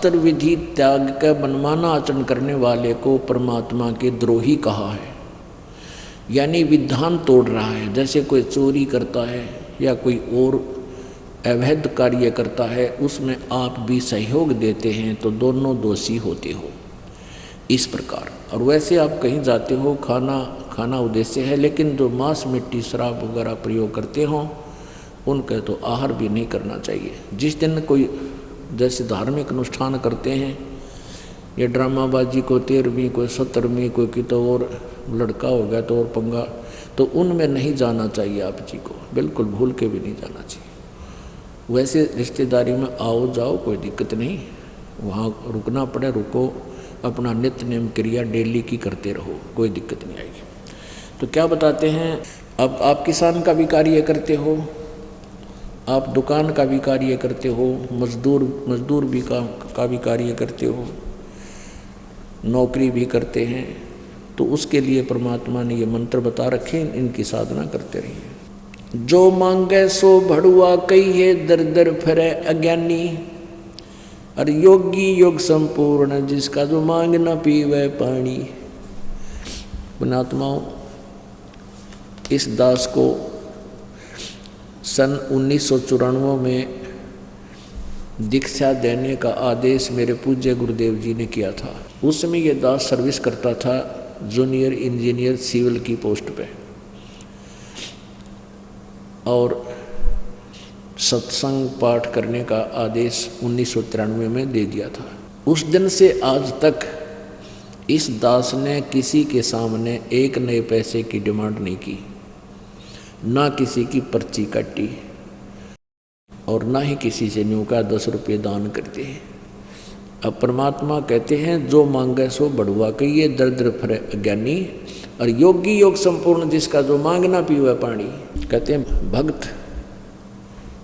शास्त्र विधि त्याग कर मनमाना आचरण करने वाले को परमात्मा के द्रोही कहा है, यानी विधान तोड़ रहा है। जैसे कोई चोरी करता है या कोई और अवैध कार्य करता है, उसमें आप भी सहयोग देते हैं तो दोनों दोषी होते हो, इस प्रकार। और वैसे आप कहीं जाते हो, खाना उद्देश्य है, लेकिन जो मांस मिट्टी शराब वगैरह प्रयोग करते हो उनका तो आहार भी नहीं करना चाहिए। जिस दिन कोई जैसे धार्मिक अनुष्ठान करते हैं, ये ड्रामाबाजी को 13वीं कोई 17वीं कोई की तो और लड़का हो गया तो और पंगा, तो उनमें नहीं जाना चाहिए आप जी को, बिल्कुल भूल के भी नहीं जाना चाहिए। वैसे रिश्तेदारी में आओ जाओ कोई दिक्कत नहीं, वहाँ रुकना पड़े रुको, अपना नित्य नेम क्रिया डेली की करते रहो, कोई दिक्कत नहीं आएगी। तो क्या बताते हैं, अब आप किसान का भी कार्य करते हो, आप दुकान का भी कार्य करते हो, मजदूर भी का भी कार्य करते हो, नौकरी भी करते हैं, तो उसके लिए परमात्मा ने ये मंत्र बता रखे, इनकी साधना करते रहिए। जो मांगे सो भड़ुआ कहिए, दर दर फिरे अज्ञानी, और योगी योग संपूर्ण, जिसका जो मांग न पीवे पानी। पुण्यात्माओं, इस दास को सन 1994 में दीक्षा देने का आदेश मेरे पूज्य गुरुदेव जी ने किया था। उस समय ये दास सर्विस करता था जूनियर इंजीनियर सिविल की पोस्ट पे, और सत्संग पाठ करने का आदेश 1993 में दे दिया था। उस दिन से आज तक इस दास ने किसी के सामने एक नए पैसे की डिमांड नहीं की, ना किसी की पर्ची काटी, और ना ही किसी से न्यू का 10 रुपये दान करते हैं। अब परमात्मा कहते हैं जो मांगे सो बढ़ुआ कहिए, दर दर फिरे अज्ञानी, और योगी योग संपूर्ण, जिसका जो मांग ना पीवे पानी। कहते हैं भक्त,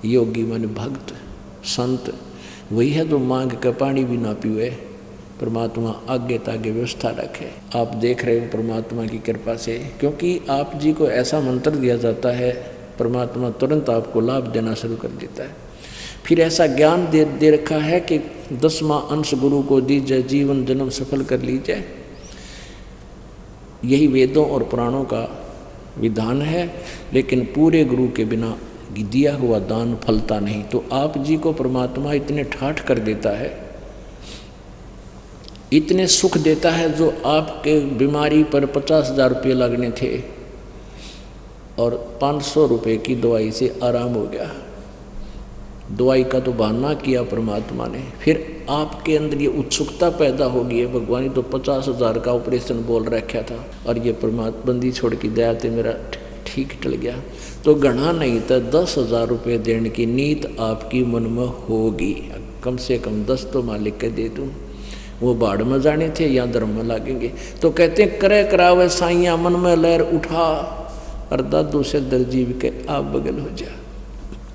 योगी माने भक्त, संत वही है जो मांग का पानी भी ना पीवे। परमात्मा आगे तागे व्यवस्था रखे। आप देख रहे हो परमात्मा की कृपा से, क्योंकि आप जी को ऐसा मंत्र दिया जाता है, परमात्मा तुरंत आपको लाभ देना शुरू कर देता है। फिर ऐसा ज्ञान दे रखा है कि 10वां अंश गुरु को दीजिए, जीवन जन्म सफल कर लीजिए। यही वेदों और पुराणों का विधान है, लेकिन पूरे गुरु के बिना दिया हुआ दान फलता नहीं। तो आप जी को परमात्मा इतने ठाठ कर देता है, इतने सुख देता है, जो आपके बीमारी पर 50,000 रुपये लगने थे और 500 रुपये की दवाई से आराम हो गया। दवाई का तो बहाना किया परमात्मा ने, फिर आपके अंदर ये उत्सुकता पैदा हो गई है, भगवान तो 50,000 का ऑपरेशन बोल रखा था और ये परमात्मा बंदी छोड़ की दया से मेरा ठीक टल गया। तो गणा नहीं था, 10,000 रुपये देने की नीत आपकी मन में होगी, कम से कम 10 तो मालिक के दे दूँ। वो बाढ़ में जाने थे या धर्म में लागेंगे। तो कहते हैं करे करावे साइया मन में लहर उठा, और दादू से दर्जीव के आप बगल हो जा।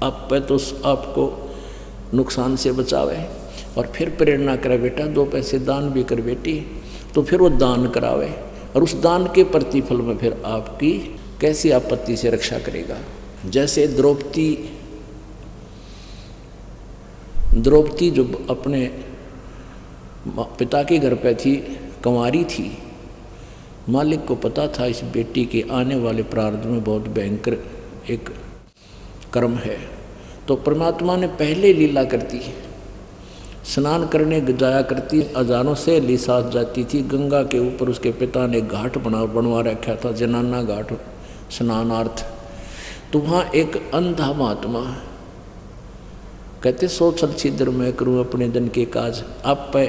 आप पे तो आपको नुकसान से बचावे, और फिर प्रेरणा करे बेटा 2 पैसे दान भी कर बेटी, तो फिर वो दान करावे, और उस दान के प्रतिफल में फिर आपकी कैसी आपत्ति से रक्षा करेगा। जैसे द्रौपदी जो अपने पिता के घर पे थी, कंवारी थी, मालिक को पता था इस बेटी के आने वाले प्रारब्ध में बहुत भयंकर एक कर्म है, तो परमात्मा ने पहले लीला करती, स्नान करने जाया करती, हजारों से ली साथ जाती थी गंगा के ऊपर। उसके पिता ने घाट बनवा रखा था, जनाना घाट स्नानार्थ। तो वहाँ एक अंधा महात्मा कहते 100 छल छिद्र मैं करूँ अपने जन के काज। आप पे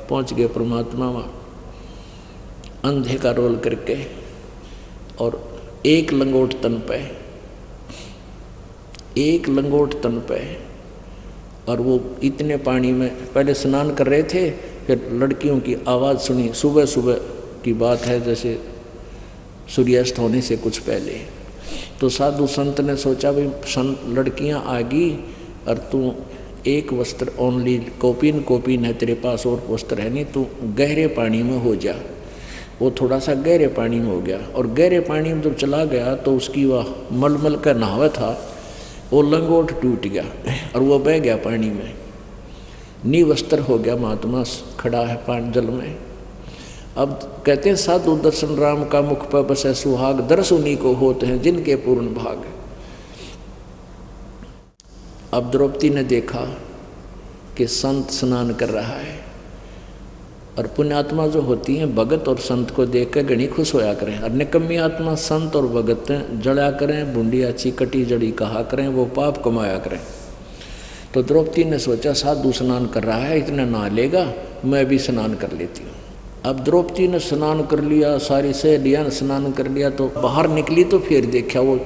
पहुँच गए परमात्मा वहाँ अंधे का रोल करके, और एक लंगोट तन पे, और वो इतने पानी में पहले स्नान कर रहे थे। फिर लड़कियों की आवाज़ सुनी, सुबह सुबह की बात है, जैसे सूर्यास्त होने से कुछ पहले। तो साधु संत ने सोचा भाई लड़कियां आ गई और तू एक वस्त्र ओनली कोपिन है तेरे पास, और वस्त्र है नहीं, तू गहरे पानी में हो जा। वो थोड़ा सा गहरे पानी में हो गया, और गहरे पानी में जब चला गया तो उसकी वह मलमल का नहावा था, वो लंगोट टूट गया और वो बह गया पानी में। निवस्त्र हो गया महात्मा, खड़ा है पानी जल में। अब कहते हैं साधु दर्शन राम का मुख पर बसे सुहाग, दर्श उन्हीं को होते हैं जिनके पूर्ण भाग। अब द्रौपदी ने देखा कि संत स्नान कर रहा है, और पुण्यात्मा जो होती हैं भगत और संत को देख कर घनी खुश होया करें, और निकम्मी आत्मा संत और भगत जड़ा करें, बूंदिया चिकटी जड़ी कहा करें, वो पाप कमाया करें। तो द्रौपदी ने सोचा साधु स्नान कर रहा है, इतना नहा लेगा, मैं भी स्नान कर लेती हूँ। अब द्रौपदी ने स्नान कर लिया, सारी सहेलियाँ ने स्नान कर लिया, तो बाहर निकली तो फिर देखा वो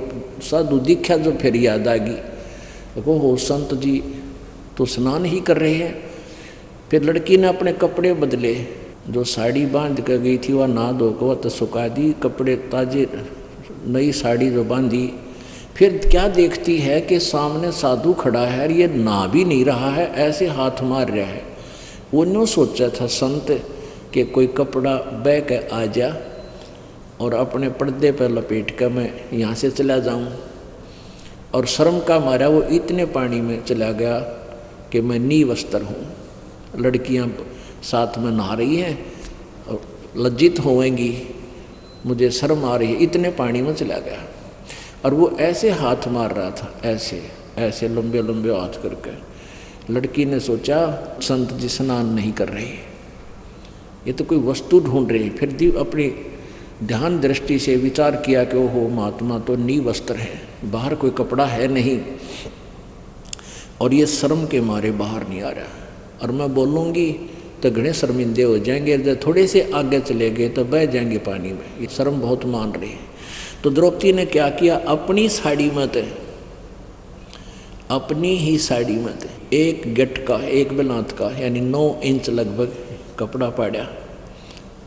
साधु दिखा, जो फिर याद आ गई, वो हो संत जी तो स्नान ही कर रहे हैं। फिर लड़की ने अपने कपड़े बदले, जो साड़ी बांध कर गई थी वह नहा धो वह तो सुखा दी, कपड़े ताजे नई साड़ी जो बांधी। फिर क्या देखती है कि सामने साधु खड़ा है और ये नहा भी नहीं रहा है, ऐसे हाथ मार रहा है। वो न्यों सोचा था संत कि कोई कपड़ा बह के आ जा और अपने पर्दे पर लपेट कर मैं यहाँ से चला जाऊँ, और शर्म का मारा वो इतने पानी में चला गया कि मैं निवस्त्र हूँ। लड़कियाँ साथ में नहा रही हैं और लज्जित होएंगी, मुझे शर्म आ रही है, इतने पानी में चला गया। और वो ऐसे हाथ मार रहा था, ऐसे ऐसे लंबे लंबे हाथ करके। लड़की ने सोचा संत जी स्नान नहीं कर रहे, ये तो कोई वस्तु ढूंढ रहे। फिर अपनी ध्यान दृष्टि से विचार किया कि ओहो महात्मा तो निवस्त्र है, बाहर कोई कपड़ा है नहीं, और ये शर्म के मारे बाहर नहीं आ रहा, और मैं बोलूँगी तो घने शर्मिंदे हो जाएंगे, जब थोड़े से आगे चले गए तो बह जाएंगे पानी में, ये शर्म बहुत मान रही है। तो द्रौपदी ने क्या किया, अपनी साड़ी में थे, अपनी ही साड़ी में थे, एक गट का, एक बेलांत का, यानी 9 इंच लगभग कपड़ा पाड़ा,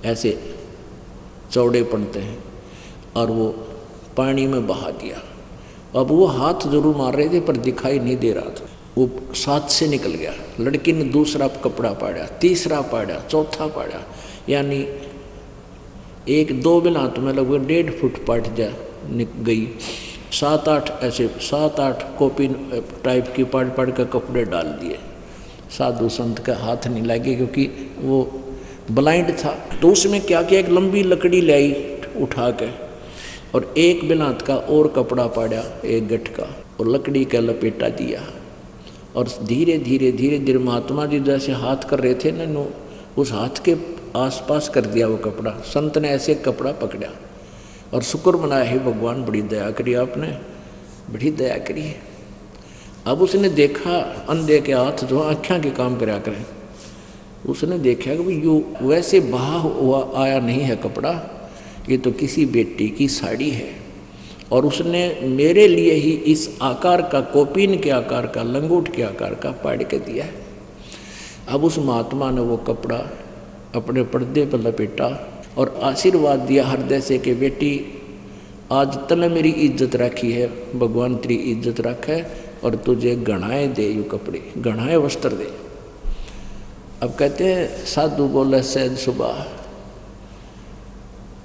ऐसे चौड़े पड़ते हैं, और वो पानी में बहा दिया। अब वो हाथ जरूर मार रहे थे पर दिखाई नहीं दे रहा था, वो साथ से निकल गया। लड़की ने दूसरा कपड़ा पाड़ा, तीसरा पाड़ा, चौथा पाड़ा, यानी 1-2 बेलांत में लगभग 1.5 फुट पाट जा गई। 7-8 ऐसे 7-8 कॉपी टाइप की पाट पाट के कपड़े डाल दिए। साधु संत का हाथ नहीं लगे क्योंकि वो ब्लाइंड था। तो उसमें क्या किया, एक लंबी लकड़ी लाई उठा के, और एक बेलांत का और कपड़ा पाड़ा, एक गठ का, और लकड़ी का लपेटा दिया, और धीरे धीरे धीरे धीरे महात्मा जी जैसे हाथ कर रहे थे ना, उस हाथ के आसपास कर दिया वो कपड़ा। संत ने ऐसे कपड़ा पकड़ा और शुक्र मनाया, हे भगवान बड़ी दया करी आपने, बड़ी दया करी। अब उसने देखा अंधे के हाथ जो आँखों के काम करा करें, उसने देखा कि यो वैसे बहा हुआ आया नहीं है कपड़ा, ये तो किसी बेटी की साड़ी है, और उसने मेरे लिए ही इस आकार का, कोपीन के आकार का, लंगोट के आकार का पाड़ के दिया है। अब उस महात्मा ने वो कपड़ा अपने पर्दे पर लपेटा और आशीर्वाद दिया हृदय से कि बेटी आज तले मेरी इज्जत रखी है, भगवान तेरी इज्जत रखे, और तुझे गहनाए दे, यू कपड़े गहनाए वस्त्र दे। अब कहते हैं साधु बोले सहज सुबह,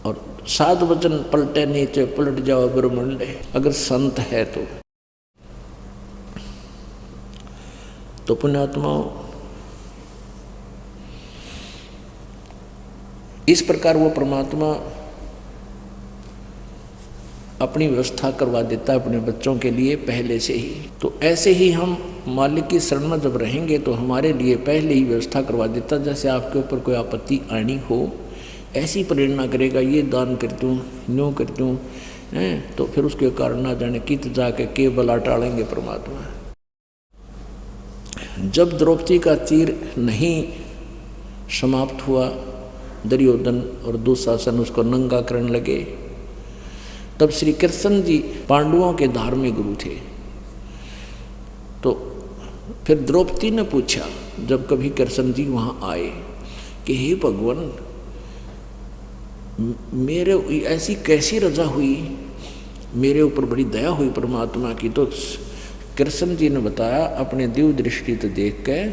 और 7 वचन पलटे नीचे पलट जाओ ब्रह्मंड। अगर संत है तो पुण्यात्माओं, इस प्रकार वो परमात्मा अपनी व्यवस्था करवा देता है अपने बच्चों के लिए पहले से ही। तो ऐसे ही हम मालिक की शरण में जब रहेंगे तो हमारे लिए पहले ही व्यवस्था करवा देता। जैसे आपके ऊपर कोई आपत्ति आनी हो, ऐसी प्रेरणा करेगा, ये दान कर दूँ, न्यों कर दूँ, तो फिर उसके कारण ना जाने कित जाके के बला टालेंगे परमात्मा। जब द्रौपदी का तीर नहीं समाप्त हुआ, दुर्योधन और दुशासन उसको नंगा करने लगे, तब श्री कृष्ण जी पांडवों के धार्मिक गुरु थे। तो फिर द्रौपदी ने पूछा, जब कभी कृष्ण जी वहाँ आए, कि हे भगवान, मेरे ऐसी कैसी रजा हुई, मेरे ऊपर बड़ी दया हुई परमात्मा की। तो कृष्ण जी ने बताया अपने दिव्य दृष्टि से देख के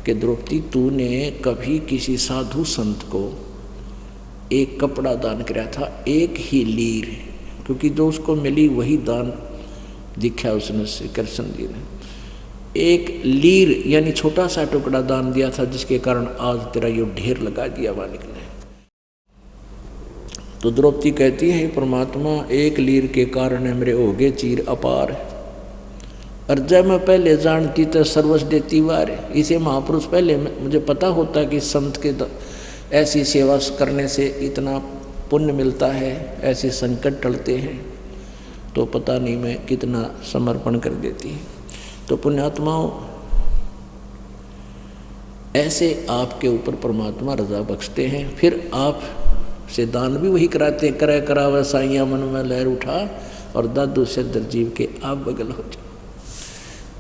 कि द्रौपदी, तूने कभी किसी साधु संत को एक कपड़ा दान किया था, एक ही लीर, क्योंकि जो उसको मिली वही दान दिखा उसने श्री कृष्ण जी ने। एक लीर यानी छोटा सा टुकड़ा दान दिया था, जिसके कारण आज तेरा ये ढेर लगा दिया मालिक ने। तो द्रौपदी कहती है, परमात्मा एक लीर के कारण मेरे हो गए चीर अपार, और जब मैं पहले जानती तो सर्वस्व देती वार। इसे महापुरुष पहले मुझे पता होता कि संत के ऐसी सेवा करने से इतना पुण्य मिलता है, ऐसे संकट टलते हैं, तो पता नहीं मैं कितना समर्पण कर देती। तो पुण्यात्माओं, ऐसे आपके ऊपर परमात्मा रजा बख्शते हैं। फिर आप से दान भी वही कराते, करे करावे साइया मन में लहर उठा, और दादू से दरजीव के आप बगल हो जाओ।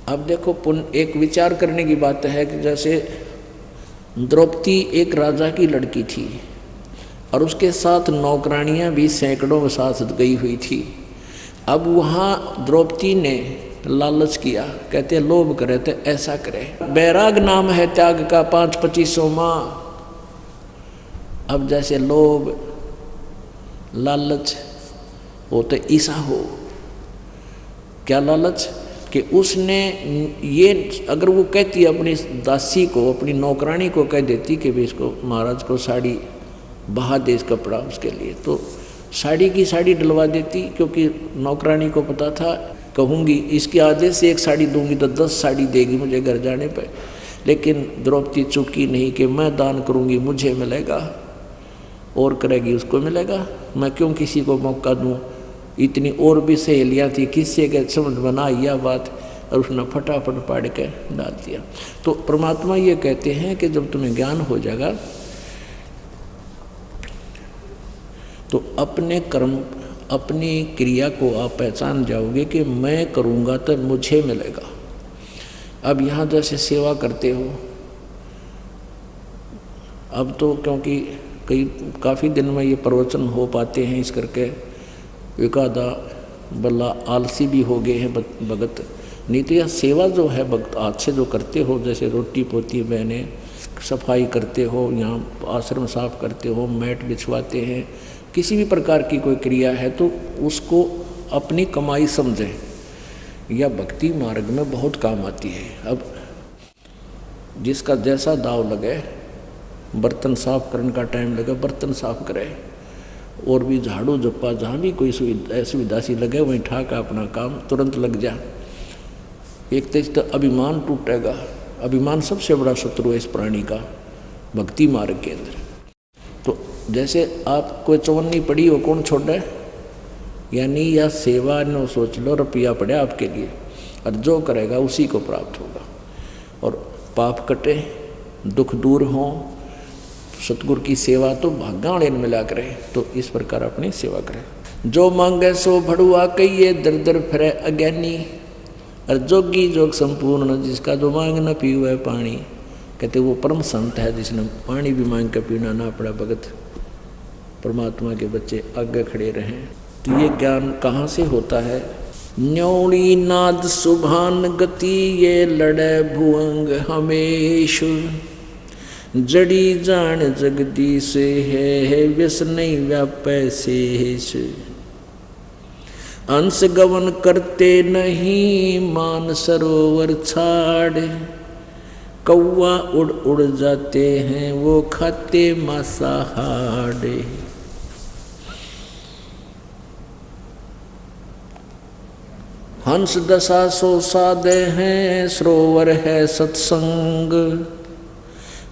अब देखो पुण्य, एक विचार करने की बात है कि जैसे द्रौपदी एक राजा की लड़की थी, और उसके साथ नौकरानियां भी सैकड़ों के साथ गई हुई थी। अब वहाँ द्रौपदी ने लालच किया, कहते लोभ करे तो ऐसा करे, बैराग नाम है त्याग का 5-25 माह। अब जैसे लोभ लालच हो तो ऐसा हो, क्या लालच कि उसने ये, अगर वो कहती अपनी दासी को, अपनी नौकरानी को कह देती कि भाई इसको महाराज को साड़ी बहा दे, इस कपड़ा उसके लिए, तो साड़ी की साड़ी डलवा देती, क्योंकि नौकरानी को पता था कहूँगी इसके आदेश से एक साड़ी दूंगी तो 10 साड़ी देगी मुझे घर जाने पर। लेकिन द्रौपदी चुकी नहीं कि मैं दान करूँगी मुझे मिलेगा, और करेगी उसको मिलेगा, मैं क्यों किसी को मौका दूँ। इतनी और भी सहेलियाँ थी, किससे के समझ बना यह बात, और उसने फटाफट पाड़ के डाल दिया। तो परमात्मा ये कहते हैं कि जब तुम्हें ज्ञान हो जाएगा तो अपने कर्म, अपनी क्रिया को आप पहचान जाओगे कि मैं करूँगा तो मुझे मिलेगा। अब यहाँ जैसे सेवा करते हो, अब तो क्योंकि काफ़ी दिन में ये प्रवचन हो पाते हैं, इस करके एकादा बल्ला आलसी भी हो गए हैं भगत। नहीं तो यह सेवा जो है भक्त हाथ से जो करते हो, जैसे रोटी पोती बहने, सफाई करते हो, यहाँ आश्रम साफ करते हो, मैट बिछवाते हैं, किसी भी प्रकार की कोई क्रिया है तो उसको अपनी कमाई समझें, यह भक्ति मार्ग में बहुत काम आती है। अब जिसका जैसा दाव लगे, बर्तन साफ करने का टाइम लगे बर्तन साफ करे, और भी झाड़ू जप्पा जहाँ भी कोई सुविधा सी लगे वहीं ठाक अपना काम तुरंत लग जा। एक तो अभिमान टूटेगा, अभिमान सबसे बड़ा शत्रु है इस प्राणी का भक्ति मार्ग के अंदर। तो जैसे आप कोई चवन्नी पड़ी हो कौन छोड़े, यानी यह सेवा न सोच लो, रुपया पड़े आपके लिए, और जो करेगा उसी को प्राप्त होगा, और पाप कटे, दुख दूर हों, सतगुरु की सेवा तो भाग्याण मिला करे। तो इस प्रकार अपनी सेवा करें। जो मांगे सो भड़ुआ कहिए, दर दर फिरे अज्ञानी, और जोगी जोग संपूर्ण, जिसका जो मांग न पीवे पानी। कहते वो परम संत है जिसने पानी भी मांग कर पीना ना पड़ा। भगत परमात्मा के बच्चे आगे खड़े रहें। तो ये ज्ञान कहाँ से होता है? न्योड़ी नाद सुभान गति, ये लड़े भुअंग हमेश, जड़ी जान जगदीश है व्यस नहीं व्यापै शेष। अंश गवन करते नहीं मान सरोवर छाड़, कौवा उड़ उड़ जाते हैं वो खाते मांसाहार। हंस दशा सो साधे हैं सरोवर है सत्संग,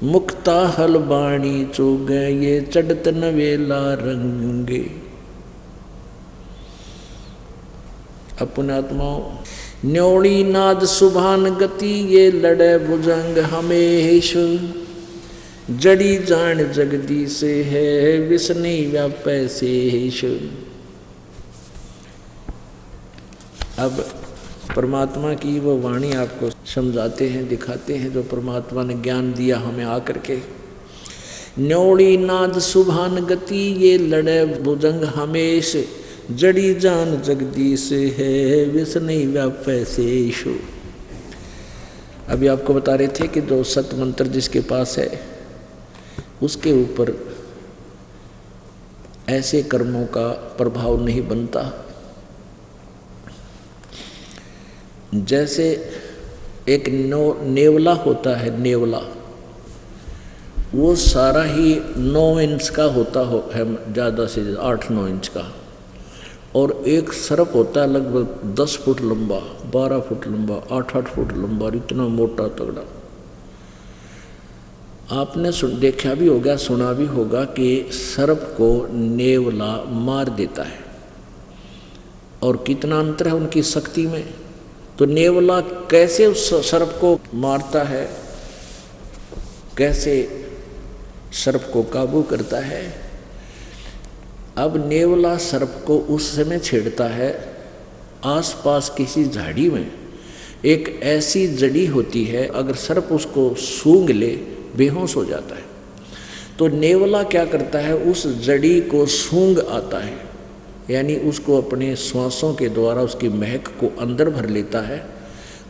मुक्ता हल बाणी चोगे ये चढ़त नवेला रंगे। अपनात्माओं, न्योड़ी नाद सुभान गति, ये लड़े भुजंग हमेश, जड़ी जान जगदीश है विष्णु व्यापै शेष। अब परमात्मा की वो वाणी आपको समझाते हैं, दिखाते हैं, जो परमात्मा ने ज्ञान दिया हमें आकर के। न्योड़ी नाद सुभान गति, ये लड़े भुजंग हमेश, जड़ी जान जगदीश है विष्णु व्यापै शेष। अभी आपको बता रहे थे कि जो सत मंत्र जिसके पास है उसके ऊपर ऐसे कर्मों का प्रभाव नहीं बनता। जैसे एक नेवला होता है, नेवला वो सारा ही 9 इंच का होता है, ज़्यादा से 8-9 इंच का। और एक सर्प होता है लगभग 10 फुट लंबा, 12 फुट लंबा, 8-8 फुट लंबा, इतना मोटा तगड़ा। आपने देखा भी होगा, सुना भी होगा कि सर्प को नेवला मार देता है। और कितना अंतर है उनकी शक्ति में। तो नेवला कैसे उस सर्प को मारता है, कैसे सर्प को काबू करता है। अब नेवला सर्प को उस समय छेड़ता है, आसपास किसी झाड़ी में एक ऐसी जड़ी होती है, अगर सर्प उसको सूंघ ले बेहोश हो जाता है। तो नेवला क्या करता है, उस जड़ी को सूंघ आता है, यानी उसको अपने श्वासों के द्वारा उसकी महक को अंदर भर लेता है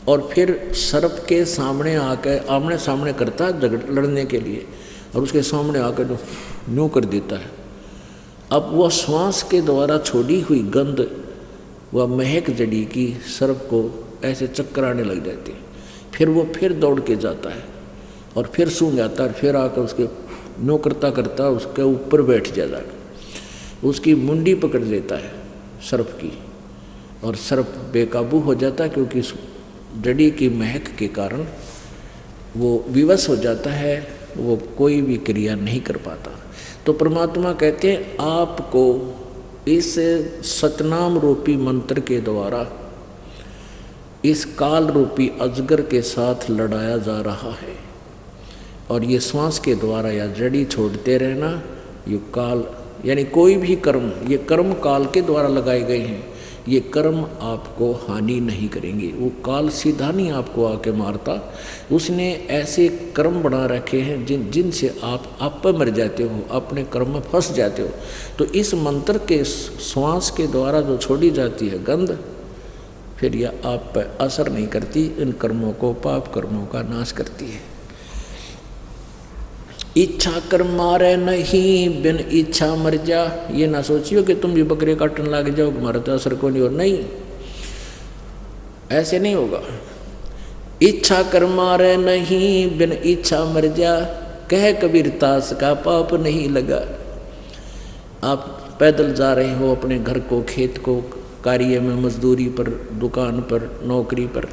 और फिर सर्प के सामने आकर आमने सामने करता है लड़ने के लिए, और उसके सामने आकर न्यू कर देता है। अब वह श्वास के द्वारा छोड़ी हुई गंध व महक जड़ी की सर्प को ऐसे चक्कराने लग जाती है। फिर वो फिर दौड़ के जाता है और फिर सूंघ आता है, फिर आकर उसके न्यू करता करता उसके ऊपर बैठ जाता है, उसकी मुंडी पकड़ लेता है सर्प की, और सर्प बेकाबू हो जाता है, क्योंकि जड़ी की महक के कारण वो विवश हो जाता है, वो कोई भी क्रिया नहीं कर पाता। तो परमात्मा कहते हैं आपको इस सतनाम रूपी मंत्र के द्वारा इस काल रूपी अजगर के साथ लड़ाया जा रहा है। और ये श्वास के द्वारा या जड़ी छोड़ते रहना, ये काल यानी कोई भी कर्म, ये कर्म काल के द्वारा लगाए गए हैं, ये कर्म आपको हानि नहीं करेंगे। वो काल सीधा नहीं आपको आके मारता, उसने ऐसे कर्म बना रखे हैं जिनसे आप पर मर जाते हो, अपने कर्म में फंस जाते हो। तो इस मंत्र के श्वास के द्वारा जो छोड़ी जाती है गंध, फिर यह आप पर असर नहीं करती, इन कर्मों को, पाप कर्मों का नाश करती है। इच्छा कर मारे नहीं, बिन इच्छा मर जा। ये ना सोचियो कि तुम भी बकरे काटने लग जाओ, तुम्हारा तो असर को नहीं हो, नहीं, ऐसे नहीं होगा। इच्छा कर मारे नहीं, बिन इच्छा मर जा, कह कबीर तास का पाप नहीं लगा। आप पैदल जा रहे हो अपने घर को, खेत को, कार्य में, मजदूरी पर, दुकान पर, नौकरी पर,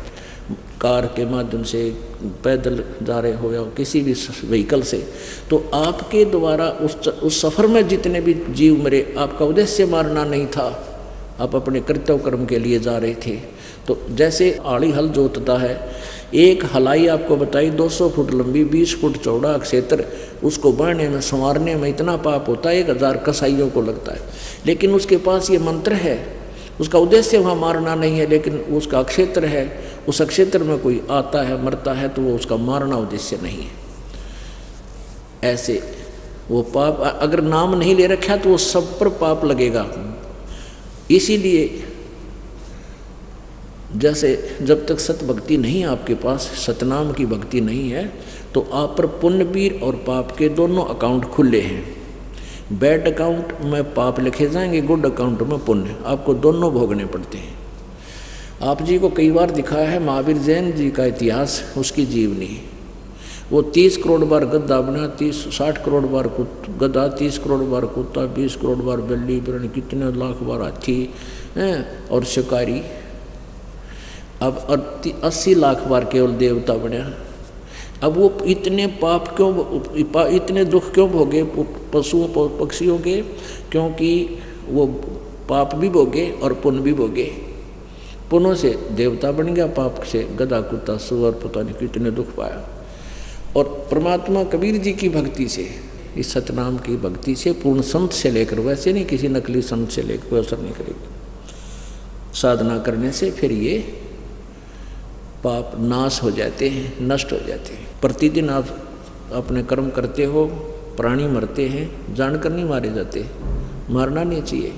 कार के माध्यम से पैदल जा रहे हो या किसी भी व्हीकल से, तो आपके द्वारा उस सफ़र में जितने भी जीव मरे, आपका उद्देश्य मारना नहीं था, आप अपने कर्तव्य कर्म के लिए जा रहे थे। तो जैसे आड़ी हल जोतता है, एक हलाई आपको बताई 200 फुट लंबी, 20 फुट चौड़ा क्षेत्र, उसको बढ़ने में, संवारने में इतना पाप होता है, 1000 कसाईयों को लगता है। लेकिन उसके पास ये मंत्र है, उसका उद्देश्य वहाँ मारना नहीं है, लेकिन उसका क्षेत्र है, उस क्षेत्र में कोई आता है, मरता है, तो वो उसका मारना उद्देश्य नहीं है। ऐसे वो पाप अगर नाम नहीं ले रखा तो वो सब पर पाप लगेगा। इसीलिए जैसे जब तक सत भक्ति नहीं आपके पास, सतनाम की भक्ति नहीं है, तो आप पर पुण्य भी और पाप के दोनों अकाउंट खुले हैं। बैड अकाउंट में पाप लिखे जाएंगे, गुड अकाउंट में पुण्य, आपको दोनों भोगने पड़ते हैं। आप जी को कई बार दिखाया है महावीर जैन जी का इतिहास, उसकी जीवनी। वो 30 करोड़ बार गद्दा बना, 60 करोड़ बार गद्दा, 30 करोड़ बार कुत्ता, 20 करोड़ बार बिल्ली, बिरण कितने लाख बार हाथी हैं और शिकारी। अब 80 लाख बार केवल देवता बना। अब वो इतने पाप क्यों, इतने दुख क्यों भोगे पशुओं पक्षियों के? क्योंकि वो पाप भी भोगे और पुण्य भी भोगे। पुण्य से देवता बन गया, पाप से गधा कुत्ता सुअर पता नहीं कितने दुख पाया। और परमात्मा कबीर जी की भक्ति से, इस सतनाम की भक्ति से, पूर्ण संत से लेकर, वैसे नहीं किसी नकली संत से लेकर कोई असर नहीं करेगी। साधना करने से फिर ये पाप नाश हो जाते हैं, नष्ट हो जाते हैं। प्रतिदिन आप अपने कर्म करते हो, प्राणी मरते हैं, जानकर नहीं मारे जाते, मारना नहीं चाहिए।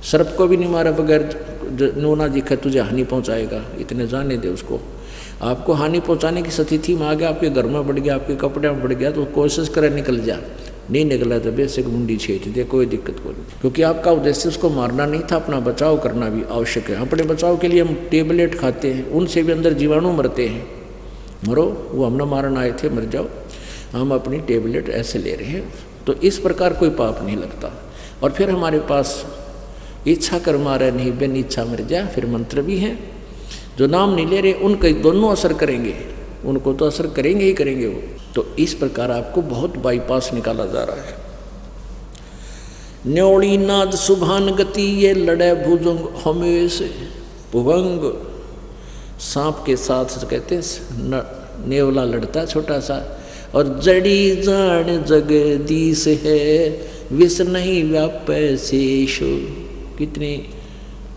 सर्प को भी नहीं मारा बगैर नूना दिखा तुझे हानि पहुंचाएगा, इतने जाने दे उसको। आपको हानि पहुंचाने की स्थिति में आ गया, आपके घर में बढ़ गया, आपके कपड़े में बढ़ गया, तो कोशिश करे निकल जा, नहीं निकला तो बेसिक मुंडी छेद दे, कोई दिक्कत कोई नहीं। क्योंकि आपका उद्देश्य उसको मारना नहीं था, अपना बचाव करना भी आवश्यक है। अपने बचाव के लिए हम टेबलेट खाते हैं, उनसे भी अंदर जीवाणु मरते हैं, मरो, वो हम न मारन आए थे, मर जाओ, हम अपनी टेबलेट ऐसे ले रहे हैं। तो इस प्रकार कोई पाप नहीं लगता। और फिर हमारे पास इच्छा कर मारे नहीं, बिन इच्छा मर जा, फिर मंत्र भी हैं। जो नाम नहीं ले रहे उनके दोनों असर करेंगे, उनको तो असर करेंगे ही करेंगे वो। तो इस प्रकार आपको बहुत बाईपास निकाला जा रहा है। न्योड़ी नाद सुभान गति, ये लड़े भुजंग हमेशा भुवंग। सांप के साथ कहते हैं नेवला लड़ता है छोटा सा, और जड़ी जान जगदीश है, विष नहीं व्यापै शेषो। कितने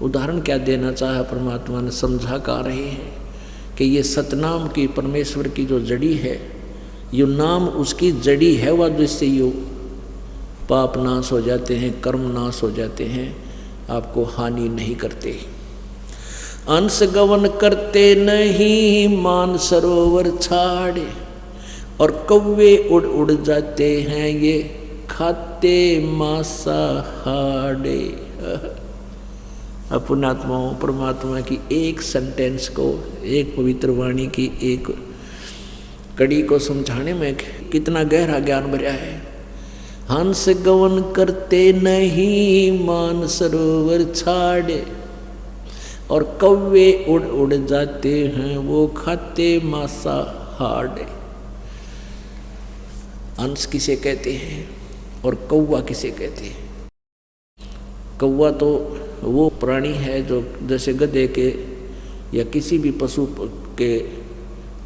उदाहरण क्या देना चाहा परमात्मा ने, समझा का रहे हैं कि ये सतनाम की परमेश्वर की जो जड़ी है, यो नाम उसकी जड़ी है, वह जिससे यो पाप नाश हो जाते हैं, कर्म नाश हो जाते हैं, आपको हानि नहीं करते। अंश गवन करते नहीं, मान सरोवर छाड़े, और कौवे उड़ उड़ जाते हैं, ये खाते मांसाहारे। पुण्यात्माओं, परमात्मा की एक सेंटेंस को, एक पवित्र वाणी की एक कड़ी को समझाने में कितना गहरा ज्ञान भरा है। हंस गवन करते नहीं, मान सरोवर छाड़े, और कौवे उड़ उड़ जाते हैं, वो खाते मांसाहारे। हंस किसे कहते हैं और कौवा किसे कहते हैं? कौवा तो वो प्राणी है जो जैसे गधे के या किसी भी पशु के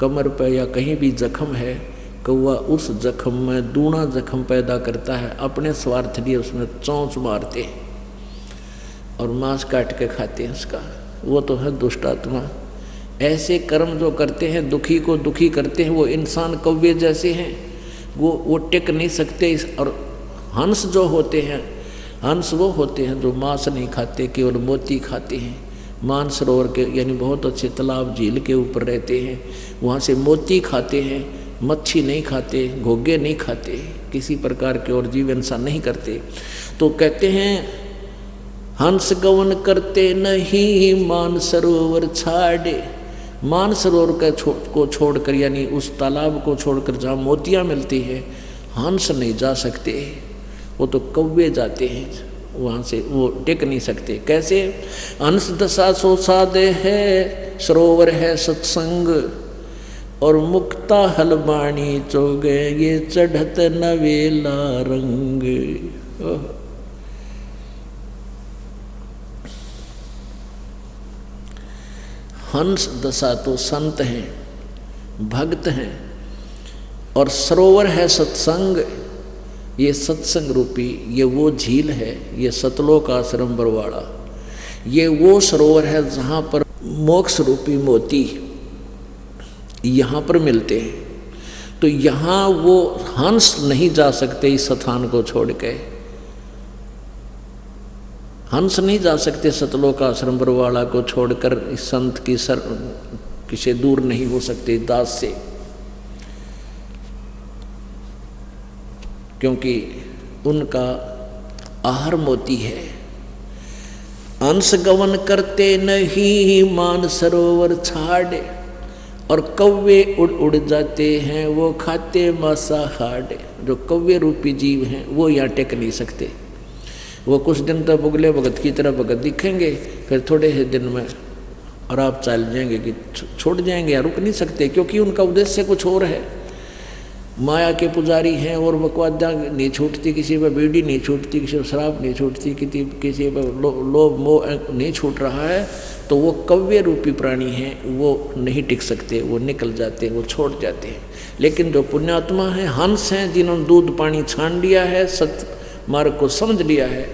कमर पर या कहीं भी जख्म है, कौवा उस जख्म में दूना जख्म पैदा करता है, अपने स्वार्थ लिए उसमें चोंच मारते हैं और मांस काट के खाते हैं उसका। वो तो है दुष्ट आत्मा। ऐसे कर्म जो करते हैं, दुखी को दुखी करते हैं, वो इंसान कौवे जैसे हैं, वो टिक नहीं सकते। और हंस जो होते हैं, हंस वो होते हैं जो मांस नहीं खाते, केवल मोती खाते हैं। मानसरोवर के यानी बहुत अच्छे तालाब झील के ऊपर रहते हैं, वहाँ से मोती खाते हैं, मच्छी नहीं खाते, घोगे नहीं खाते, किसी प्रकार के और जीव इंसान नहीं करते। तो कहते हैं हंस गवन करते नहीं, मानसरोवर छाड़े। मानसरोवर को छोड़कर यानी उस तालाब को छोड़कर जहाँ मोतियाँ मिलती है, हंस नहीं जा सकते, वो तो कौवे जाते हैं वहाँ से, वो टिक नहीं सकते। कैसे? हंस दशा सो साधे है, सरोवर है सत्संग, और मुक्ता हलबाणी चोगे, ये चढ़त नवेला रंग। हंस दशा तो संत हैं, भक्त हैं, और सरोवर है सत्संग, ये सत्संग रूपी, ये वो झील है, ये सतलोक आश्रम बरवाड़ा, ये वो सरोवर है जहाँ पर मोक्ष रूपी मोती यहाँ पर मिलते हैं। तो यहाँ वो हंस नहीं जा सकते इस स्थान को छोड़ के, हंस नहीं जा सकते सतलोक आश्रम बरवाड़ा को छोड़कर, इस संत की किसे दूर नहीं हो सकते दास से, क्योंकि उनका आहार मोती है। अंश गवन करते नहीं, मान सरोवर छाड़े, और कौवे उड़ उड़ जाते हैं, वो खाते मांसाहारे। जो कौवे रूपी जीव हैं वो यहाँ टेक नहीं सकते, वो कुछ दिन तक बुगले भगत की तरह भगत दिखेंगे, फिर थोड़े ही दिन में और आप चल जाएंगे कि छोड़ जाएंगे या रुक नहीं सकते, क्योंकि उनका उद्देश्य कुछ और है। माया के पुजारी हैं और बकवादा नहीं छूटती, किसी पर बीड़ी नहीं छूटती, किसी पर शराब नहीं छूटती, किसी पर लोभ मोह नहीं छूट रहा है, तो वो कव्य रूपी प्राणी हैं, वो नहीं टिक सकते, वो निकल जाते हैं, वो छोड़ जाते हैं। लेकिन जो पुण्यात्मा हैं, हंस हैं, जिन्होंने दूध पानी छान लिया है, सत्य मार्ग को समझ लिया है,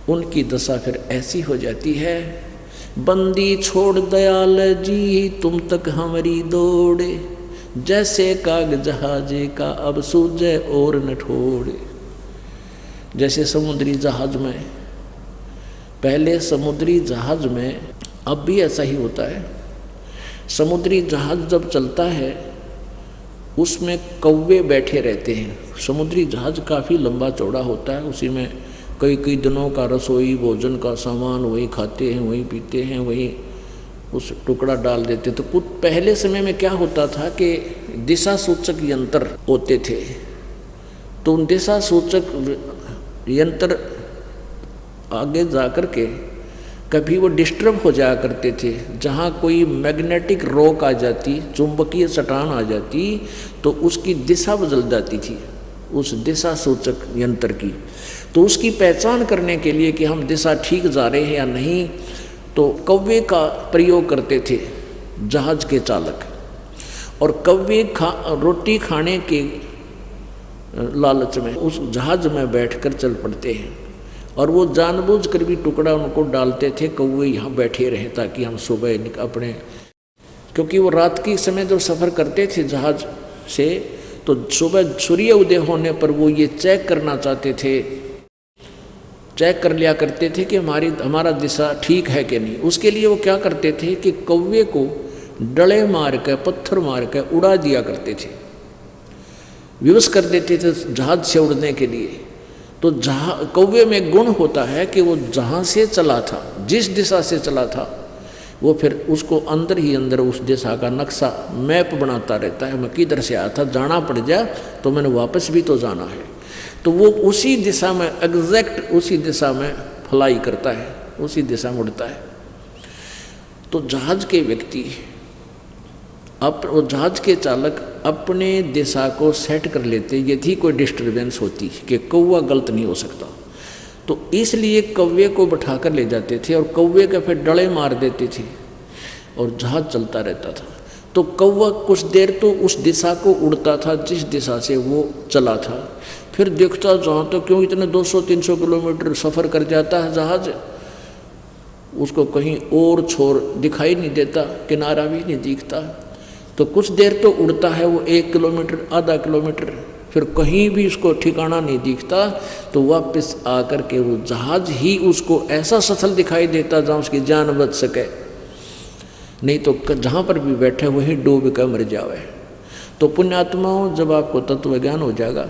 उनकी दशा फिर ऐसी हो जाती है, बंदी छोड़ दयाल जी तुम तक हमारी दौड़े, जैसे काग जहाजे का अब सूझे और न ठोड़े। जैसे समुद्री जहाज में, पहले समुद्री जहाज में, अब भी ऐसा ही होता है, समुद्री जहाज जब चलता है उसमें कौवे बैठे रहते हैं। समुद्री जहाज काफ़ी लंबा चौड़ा होता है, उसी में कई कई दिनों का रसोई भोजन का सामान वही खाते हैं, वही पीते हैं, वही उस टुकड़ा डाल देते। तो कुछ पहले समय में क्या होता था कि दिशा सूचक यंत्र होते थे, तो उन दिशा सूचक यंत्र आगे जा कर के कभी वो डिस्टर्ब हो जाया करते थे। जहाँ कोई मैग्नेटिक रॉक आ जाती, चुंबकीय चट्टान आ जाती, तो उसकी दिशा बदल जाती थी उस दिशा सूचक यंत्र की। तो उसकी पहचान करने के लिए कि हम दिशा ठीक जा रहे हैं या नहीं, तो कौवे का प्रयोग करते थे जहाज के चालक। और कौवे रोटी खाने के लालच में उस जहाज में बैठकर चल पड़ते हैं, और वो जानबूझकर भी टुकड़ा उनको डालते थे, कौवे यहाँ बैठे रहे ताकि हम सुबह अपने, क्योंकि वो रात के समय जो सफ़र करते थे जहाज से, तो सुबह सूर्य उदय होने पर वो ये चेक करना चाहते थे, चेक कर लिया करते थे कि हमारा दिशा ठीक है कि नहीं। उसके लिए वो क्या करते थे कि कौवे को डले मार कर, पत्थर मार कर उड़ा दिया करते थे, विवश कर देते थे जहाज से उड़ने के लिए। तो कौवे में गुण होता है कि वो जहाँ से चला था, जिस दिशा से चला था, वो फिर उसको अंदर ही अंदर उस दिशा का नक्शा मैप बनाता रहता है। मैं किधर से आया था, जाना पड़ जाए तो मैंने वापस भी तो जाना है। तो वो उसी दिशा में, एग्जैक्ट उसी दिशा में फ्लाई करता है, उसी दिशा में उड़ता है। तो जहाज के व्यक्ति वो जहाज के चालक अपने दिशा को सेट कर लेते यदि कोई डिस्टर्बेंस होती कि कौवा गलत नहीं हो सकता, तो इसलिए कौवे को बैठा कर ले जाते थे और कौवे के फिर डले मार देते थे और जहाज चलता रहता था। तो कौवा कुछ देर तो उस दिशा को उड़ता था जिस दिशा से वो चला था, फिर देखता जहाँ तो क्यों इतने 200-300 किलोमीटर सफ़र कर जाता है जहाज, उसको कहीं और छोर दिखाई नहीं देता, किनारा भी नहीं दिखता। तो कुछ देर तो उड़ता है वो 1 किलोमीटर, आधा किलोमीटर, फिर कहीं भी उसको ठिकाना नहीं दिखता। तो वापस आकर के वो जहाज ही उसको ऐसा सफल दिखाई देता जहाँ उसकी जान बच सके, नहीं तो जहाँ पर भी बैठे वहीं डूब कर मर जावे। तो पुण्यात्माओं, जब आपको तत्व ज्ञान हो जाएगा,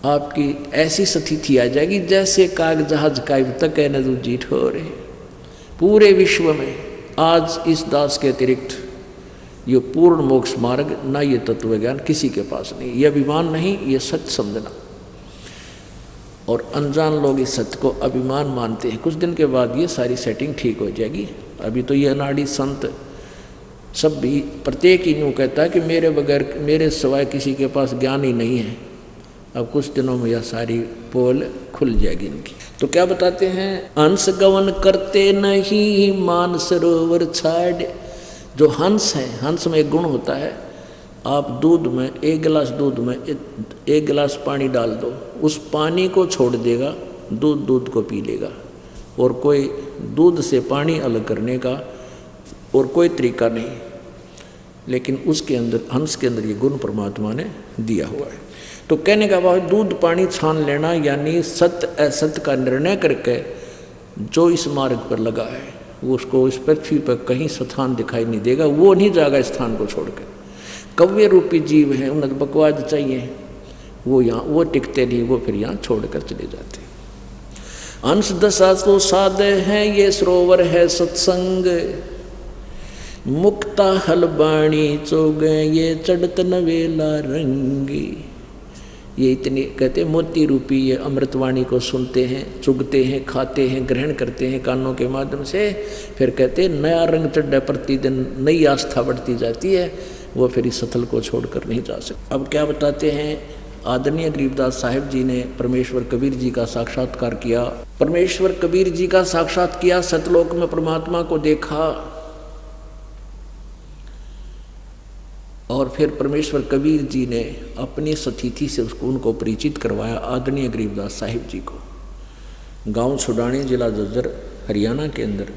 आपकी ऐसी स्थिति आ जाएगी जैसे काग जहाज कायब तक है न जीत हो रहे। पूरे विश्व में आज इस दास के अतिरिक्त ये पूर्ण मोक्ष मार्ग ना ये तत्व ज्ञान किसी के पास नहीं। ये अभिमान नहीं, ये सत्य समझना। और अनजान लोग इस सत्य को अभिमान मानते हैं। कुछ दिन के बाद ये सारी सेटिंग ठीक हो जाएगी। अभी तो ये अनाड़ी संत सब भी प्रत्येक ही यूँ कहता है कि मेरे बगैर, मेरे सिवाय किसी के पास ज्ञान ही नहीं है। अब कुछ दिनों में यह सारी पोल खुल जाएगी इनकी। तो क्या बताते हैं, हंस गवन करते नहीं मान सरोवर छाड़। जो हंस है, हंस में एक गुण होता है, आप दूध में 1 गिलास दूध में 1 गिलास पानी डाल दो, उस पानी को छोड़ देगा, दूध को पी लेगा। और कोई दूध से पानी अलग करने का और कोई तरीका नहीं, लेकिन उसके अंदर, हंस के अंदर ये गुण परमात्मा ने दिया हुआ है। तो कहने का भाव, दूध पानी छान लेना, यानी सत्य असत्य का निर्णय करके जो इस मार्ग पर लगा है वो उसको इस पृथ्वी पर कहीं स्थान दिखाई नहीं देगा, वो नहीं जाएगा स्थान को छोड़कर। कव्य रूपी जीव हैं, उन्हें बकवाद चाहिए, वो यहाँ वो टिकते नहीं, वो फिर यहाँ छोड़कर चले जाते। अंश दशा तो साधे हैं, ये सरोवर है सत्संग, मुक्ता हलबाणी चोगे ये चढ़त नवेला रंगी। ये इतनी कहते मोती रूपी ये अमृतवाणी को सुनते हैं, चुगते हैं, खाते हैं, ग्रहण करते हैं कानों के माध्यम से, फिर कहते नया रंग चढ़ा, प्रतिदिन नई आस्था बढ़ती जाती है, वो फिर इस स्थल को छोड़कर नहीं जा सकते। अब क्या बताते हैं, आदरणीय गरीबदास साहिब जी ने परमेश्वर कबीर जी का साक्षात्कार किया। परमेश्वर कबीर जी का साक्षात किया, सतलोक में परमात्मा को देखा, और फिर परमेश्वर कबीर जी ने अपनी स्थिति से उनको परिचित करवाया आदरणीय गरीबदास साहिब जी को। गांव छुडानी, जिला झज्जर, हरियाणा के अंदर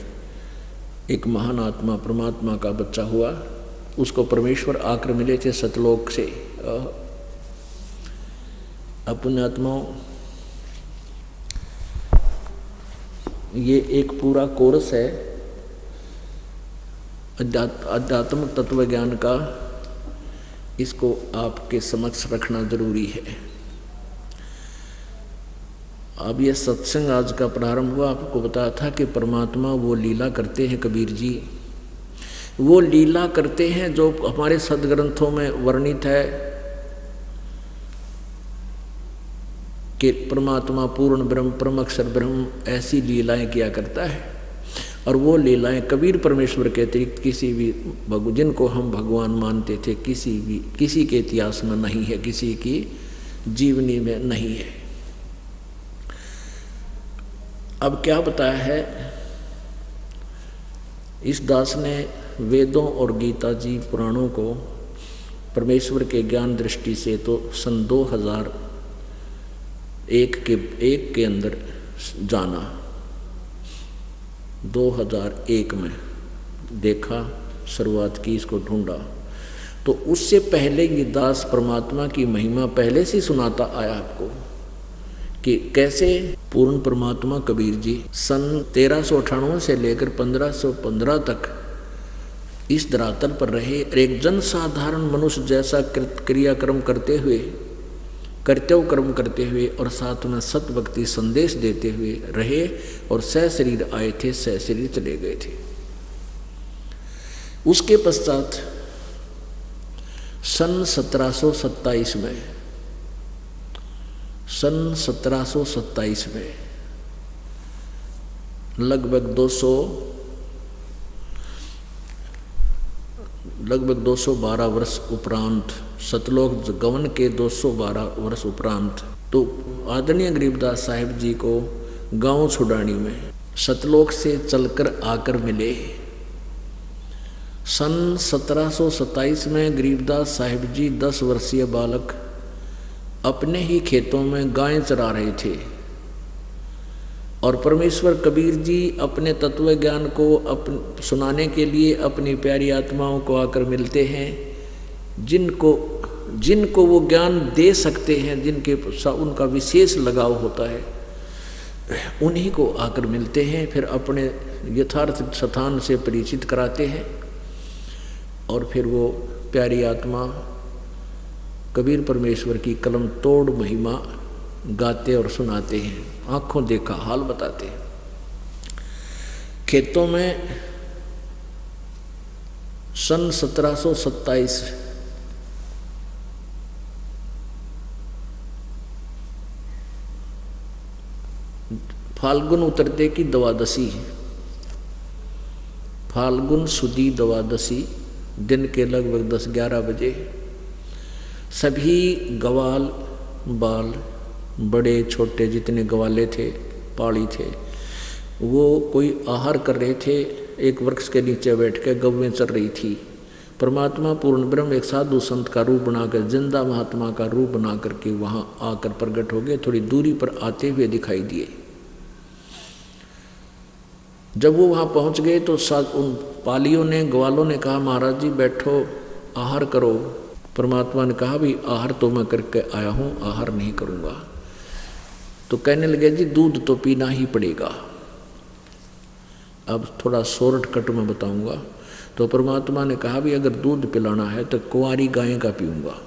एक महान आत्मा परमात्मा का बच्चा हुआ, उसको परमेश्वर आकर मिले थे सतलोक से। अपने आत्माओं, ये एक पूरा कोर्स है आध्यात्मिक तत्व ज्ञान का, इसको आपके समक्ष रखना जरूरी है। अब ये सत्संग आज का प्रारंभ हुआ, आपको बताया था कि परमात्मा वो लीला करते हैं, कबीर जी वो लीला करते हैं जो हमारे सदग्रंथों में वर्णित है कि परमात्मा पूर्ण ब्रह्म परम अक्षर ब्रह्म ऐसी लीलाएं किया करता है। और वो लीलाएं कबीर परमेश्वर के अतिरिक्त किसी भी जिनको हम भगवान मानते थे किसी के इतिहास में नहीं है, किसी की जीवनी में नहीं है। अब क्या बताया है इस दास ने, वेदों और गीता जी पुराणों को परमेश्वर के ज्ञान दृष्टि से तो सन 2001 के अंदर जाना, 2001 में देखा, शुरुआत की, इसको ढूंढा। तो उससे पहले ये दास परमात्मा की महिमा पहले से सुनाता आया आपको कि कैसे पूर्ण परमात्मा कबीर जी सन 1398 से लेकर 1515 तक इस धरातल पर रहे। एक जन साधारण मनुष्य जैसा क्रियाक्रम करते हुए, कर्तव्य कर्म करते हुए और साथ में सतभक्ति संदेश देते हुए रहे और सशरीर आए थे, सशरीर चले गए थे। उसके पश्चात सन 1727 में लगभग 212 वर्ष उपरांत, सतलोक गमन के 212 वर्ष उपरांत, तो आदरणीय गरीबदास साहिब जी को गांव छुड़ानी में सतलोक से चलकर आकर मिले। सन 1727 में गरीबदास साहिब जी 10 वर्षीय बालक अपने ही खेतों में गायें चरा रहे थे और परमेश्वर कबीर जी अपने तत्व ज्ञान को सुनाने के लिए अपनी प्यारी आत्माओं को आकर मिलते हैं, जिनको वो ज्ञान दे सकते हैं, जिनके उनका विशेष लगाव होता है, उन्हीं को आकर मिलते हैं, फिर अपने यथार्थ स्थान से परिचित कराते हैं और फिर वो प्यारी आत्मा कबीर परमेश्वर की कलम तोड़ महिमा गाते और सुनाते हैं, आंखों देखा हाल बताते हैं। खेतों में सन 1727 फाल्गुन उतरते की द्वादशी, फाल्गुन सुदी द्वादशी दिन के लगभग 10-11 बजे सभी गवाल बाल, बड़े छोटे जितने गवाले थे, पाड़ी थे, वो कोई आहार कर रहे थे। एक वृक्ष के नीचे बैठ कर गवें चल रही थी। परमात्मा पूर्ण ब्रह्म एक साधु संत का रूप बनाकर, जिंदा महात्मा का रूप बना करके वहाँ आकर प्रकट हो गए, थोड़ी दूरी पर आते हुए दिखाई दिए। जब वो वहाँ पहुँच गए तो उन पालियों ने, ग्वालों ने कहा, महाराज जी बैठो, आहार करो। परमात्मा ने कहा, भी आहार तो मैं करके आया हूँ, आहार नहीं करूँगा। तो कहने लगे, जी दूध तो पीना ही पड़ेगा। अब थोड़ा शॉर्टकट में बताऊँगा। तो परमात्मा ने कहा, भी अगर दूध पिलाना है तो कुंवारी गाय का पीऊँगा।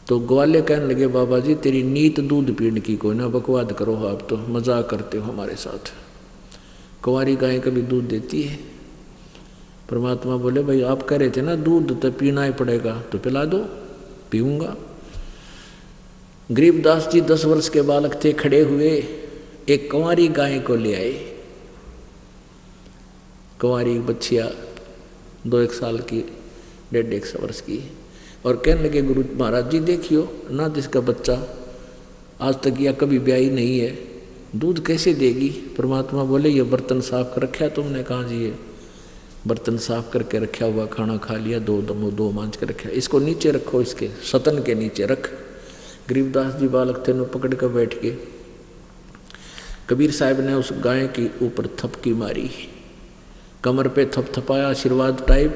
तो ग्वाले कहने लगे, बाबा जी तेरी नीत दूध पीने की, कोई ना बकवाद करो, आप तो मजाक करते हो हमारे साथ। कुंवारी गाय कभी दूध देती है? परमात्मा बोले, भाई आप कह रहे थे ना दूध तो पीना ही पड़ेगा, तो पिला दो, पीऊँगा। गरीबदास जी 10 वर्ष के बालक थे, खड़े हुए एक कुंवारी गाय को ले आए। कुंवारी बच्चिया 2-1 साल की, 1.5 वर्ष की, और कहने लगे, गुरु महाराज जी देखियो ना, जिसका बच्चा आज तक या कभी ब्याही नहीं है, दूध कैसे देगी? परमात्मा बोले, ये बर्तन साफ कर रखा तुमने? कहा जी ये बर्तन साफ करके रखा हुआ, खाना खा लिया, दो मांझ के रखा, इसको नीचे रखो, इसके सतन के नीचे रख। गरीबदास जी बालक थे, पकड़ कर बैठ के कबीर साहब ने उस गाय के ऊपर थपकी मारी, कमर पे थपथपाया, आशीर्वाद टाइप,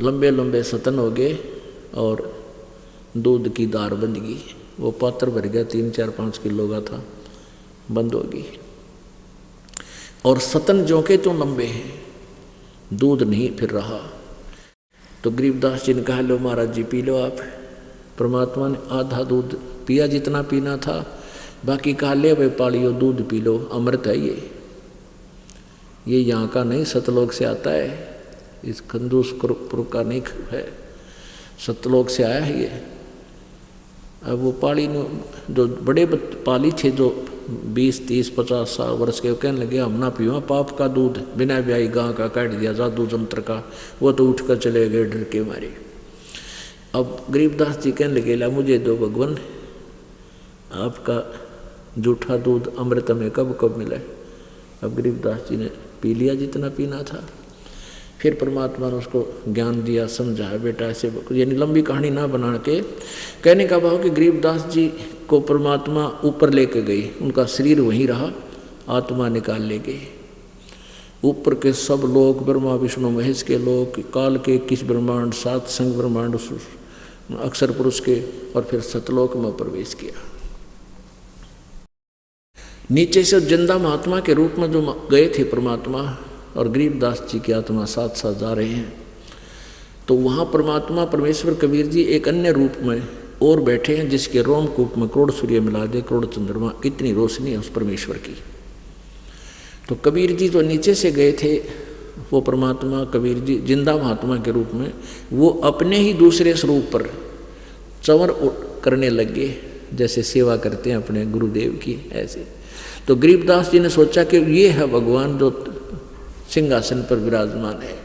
लंबे लंबे सतन हो गए और दूध की दार बंध गई। वो पात्र भर गया, 3-4-5 किलो का था, बंद हो गई। और सतन जो के तो लंबे हैं, दूध नहीं फिर रहा। तो गरीबदास जी ने कहा, लो महाराज जी पी लो आप। परमात्मा ने आधा दूध पिया, जितना पीना था, बाकी कहा ले भाई पालियो दूध पी लो, अमृत है ये यहाँ का नहीं, सतलोक से आता है, इस कंदूसपुर का नहीं है, सतलोक से आया है ये। अब वो पाली ने जो बड़े पाली थे जो 20, 30, 50 वर्ष के, कहने लगे हम ना पीवा पाप का दूध, बिना ब्याही गां का काट दिया जादू जंत्र का। वो तो उठ कर चले गए डर के मारे। अब गरीबदास जी कहने लगे ला मुझे दो भगवान, आपका जूठा दूध अमृत में कब कब मिला है। अब गरीबदास जी ने पी लिया जितना पीना था। फिर परमात्मा ने उसको ज्ञान दिया, समझाया बेटा ऐसे, यानी लंबी कहानी ना बना के कहने का भाव कि गरीबदास जी को परमात्मा ऊपर लेके गई, उनका शरीर वहीं रहा, आत्मा निकाल ले गई। ऊपर के सब लोग, ब्रह्मा विष्णु महेश के लोग, काल के 21 ब्रह्मांड, 7 संग ब्रह्मांड, अक्षर पुरुष के, और फिर सतलोक में प्रवेश किया। नीचे से जिंदा महात्मा के रूप में जो गए थे परमात्मा, और गरीबदास जी की आत्मा साथ साथ जा रहे हैं, तो वहाँ परमात्मा परमेश्वर कबीर जी एक अन्य रूप में और बैठे हैं, जिसके रोमकूप में करोड़ सूर्य मिला दे, करोड़ चंद्रमा, इतनी रोशनी है उस परमेश्वर की। तो कबीर जी जो नीचे से गए थे, वो परमात्मा कबीर जी जिंदा महात्मा के रूप में, वो अपने ही दूसरे स्वरूप पर चंवर करने लगे, जैसे सेवा करते हैं अपने गुरुदेव की, ऐसे। तो गरीबदास जी ने सोचा कि ये है भगवान जो सिंहासन पर विराजमान है,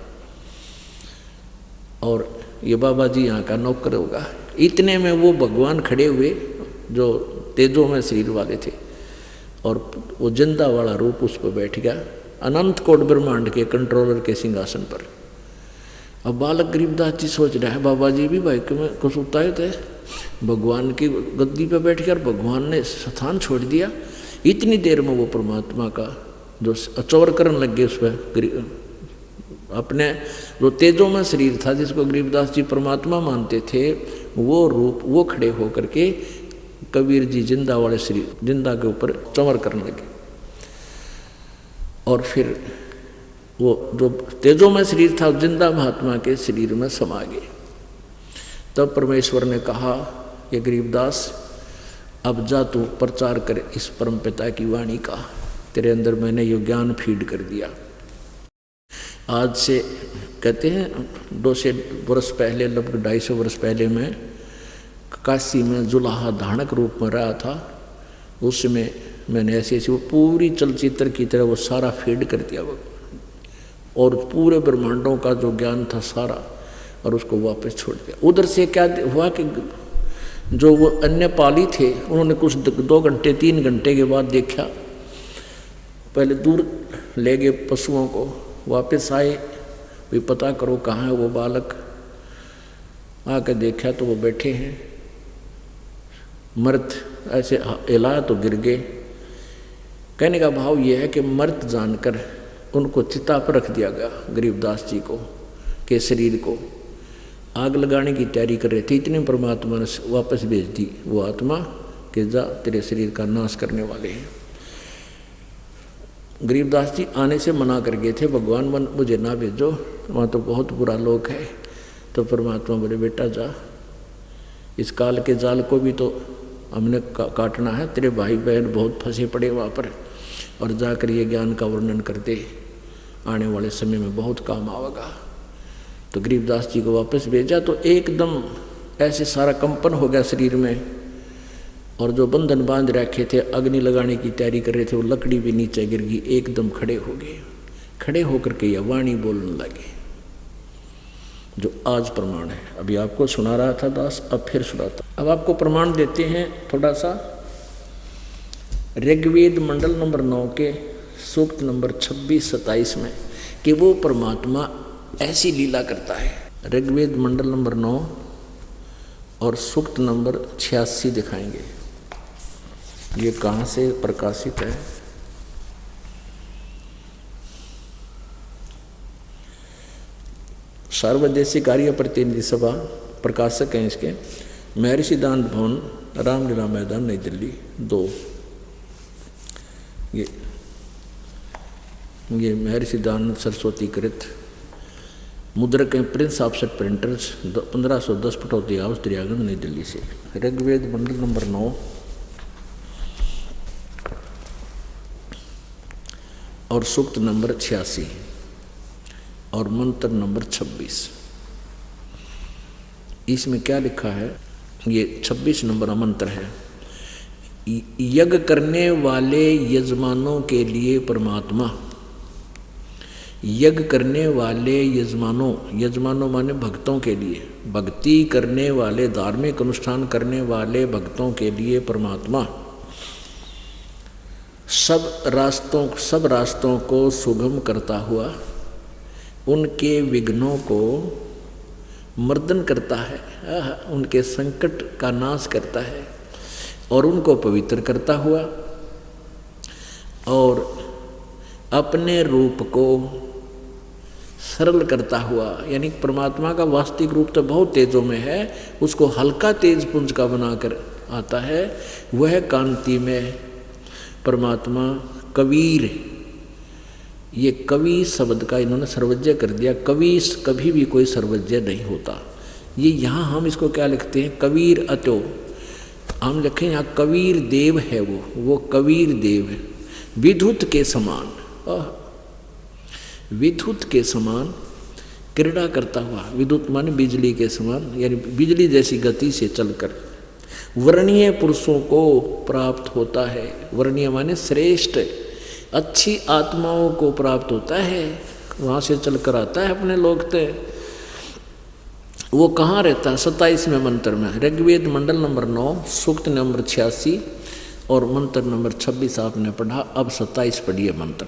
और ये बाबा जी यहाँ का नौकर होगा। इतने में वो भगवान खड़े हुए जो तेजो में शरीर वाले थे, और वो जिंदा वाला रूप उस पर बैठ गया, अनंत कोट ब्रह्मांड के कंट्रोलर के सिंहासन पर। अब बालक गरीबदास जी सोच रहा है बाबा जी भी भाई में कुछ उतारे थे, भगवान की गद्दी पर बैठ कर भगवान ने स्थान छोड़ दिया। इतनी देर में वो परमात्मा का जो अचौर करने लग गए उस पर, अपने जो तेजो में शरीर था जिसको गरीबदास जी परमात्मा मानते थे, वो रूप वो खड़े होकर के कबीर जी जिंदा वाले शरीर, जिंदा के ऊपर चंवर करने लगे। और फिर वो जो तेजो में शरीर था जिंदा महात्मा के शरीर में समा गए। तब परमेश्वर ने कहा ये गरीबदास, अब जा तू प्रचार कर इस परम पिता की वाणी का, तेरे अंदर मैंने ये ज्ञान फीड कर दिया। आज से कहते हैं 200 वर्ष पहले, लगभग 250 वर्ष पहले मैं काशी में जुलाहा धानक रूप में रहा था। उसमें मैंने ऐसे ऐसे वो पूरी चलचित्र की तरह वो सारा फीड कर दिया वो, और पूरे ब्रह्मांडों का जो ज्ञान था सारा, और उसको वापस छोड़ दिया। उधर से क्या हुआ कि जो वो अन्य पाली थे उन्होंने कुछ 2 घंटे 3 घंटे के बाद देखा, पहले दूर ले गए पशुओं को, वापस आए, भी पता करो कहाँ है वो बालक। आकर देखा तो वो बैठे हैं, मर्द ऐसे हिलाया तो गिर गए। कहने का भाव ये है कि मर्द जानकर उनको चिता पर रख दिया गया गरीबदास जी को के शरीर को, आग लगाने की तैयारी कर रहे थे। इतने परमात्मा ने वापस भेज दी वो आत्मा कि जा तेरे शरीर का नाश करने वाले हैं। गरीबदास जी आने से मना कर गए थे, भगवान मुझे ना भेजो, वहाँ तो बहुत बुरा लोग है। तो परमात्मा बोले बेटा जा, इस काल के जाल को भी तो हमने काटना है, तेरे भाई बहन बहुत फंसे पड़े वहाँ पर, और जाकर ये ज्ञान का वर्णन कर दे, आने वाले समय में बहुत काम आवेगा। तो गरीबदास जी को वापस भेजा तो एकदम ऐसे सारा कंपन हो गया शरीर में, और जो बंधन बांध रखे थे, अग्नि लगाने की तैयारी कर रहे थे, वो लकड़ी भी नीचे गिर गई, एकदम खड़े हो गए। खड़े होकर के यह वाणी बोलने लगे जो आज प्रमाण है। अभी आपको सुना रहा था दास, अब फिर सुनाता। अब आपको प्रमाण देते हैं थोड़ा सा ऋग्वेद मंडल नंबर 9 के सूक्त नंबर 26-27 में, कि वो परमात्मा ऐसी लीला करता है। ऋग्वेद मंडल नंबर 9 और सूक्त नंबर 86 दिखाएंगे। ये कहाँ से प्रकाशित है? सर्वदेशी कार्य प्रतिनिधि सभा प्रकाशक हैं इसके, महर्षि सिद्धांत भवन, रामलीला मैदान, नई दिल्ली 2। ये महर्षि सिद्धांत सरस्वती कृत मुद्रक हैं, प्रिंस ऑफसेट प्रिंटर्स, 1510 फुटौती हाउस, दरियागंज, नई दिल्ली से। ऋग्वेद मंडल नंबर 9 और सूक्त नंबर 86 और मंत्र नंबर 26। इसमें क्या लिखा है? ये 26 नंबर मंत्र है। यज्ञ करने वाले यजमानों के लिए परमात्मा, यज्ञ करने वाले यजमानों माने भक्तों के लिए, भक्ति करने वाले, धार्मिक अनुष्ठान करने वाले भक्तों के लिए परमात्मा सब रास्तों को सुगम करता हुआ उनके विघ्नों को मर्दन करता है, उनके संकट का नाश करता है और उनको पवित्र करता हुआ और अपने रूप को सरल करता हुआ, यानी परमात्मा का वास्तविक रूप तो बहुत तेजों में है, उसको हल्का तेज पुंज का बनाकर आता है। वह कांति में परमात्मा कबीर, ये कवि शब्द का इन्होंने सर्वज्ञ कर दिया। कवि कभी भी कोई सर्वज्ञ नहीं होता। ये यहाँ हम इसको क्या लिखते हैं? कबीर अतो, हम लिखें यहाँ कबीर देव है, वो कबीर देव है, विद्युत के समान, विद्युत के समान क्रीड़ा करता हुआ। विद्युत माने बिजली के समान, यानी बिजली जैसी गति से चलकर वर्णीय पुरुषों को प्राप्त होता है। वर्णीय माने श्रेष्ठ, अच्छी आत्माओं को प्राप्त होता है, वहाँ से चलकर आता है अपने लोक तक। वो कहाँ रहता है? 27वें मंत्र में, ऋग्वेद मंडल नंबर 9 सूक्त नंबर 86 और मंत्र नंबर 26 आपने पढ़ा। अब 27 पढ़िए मंत्र।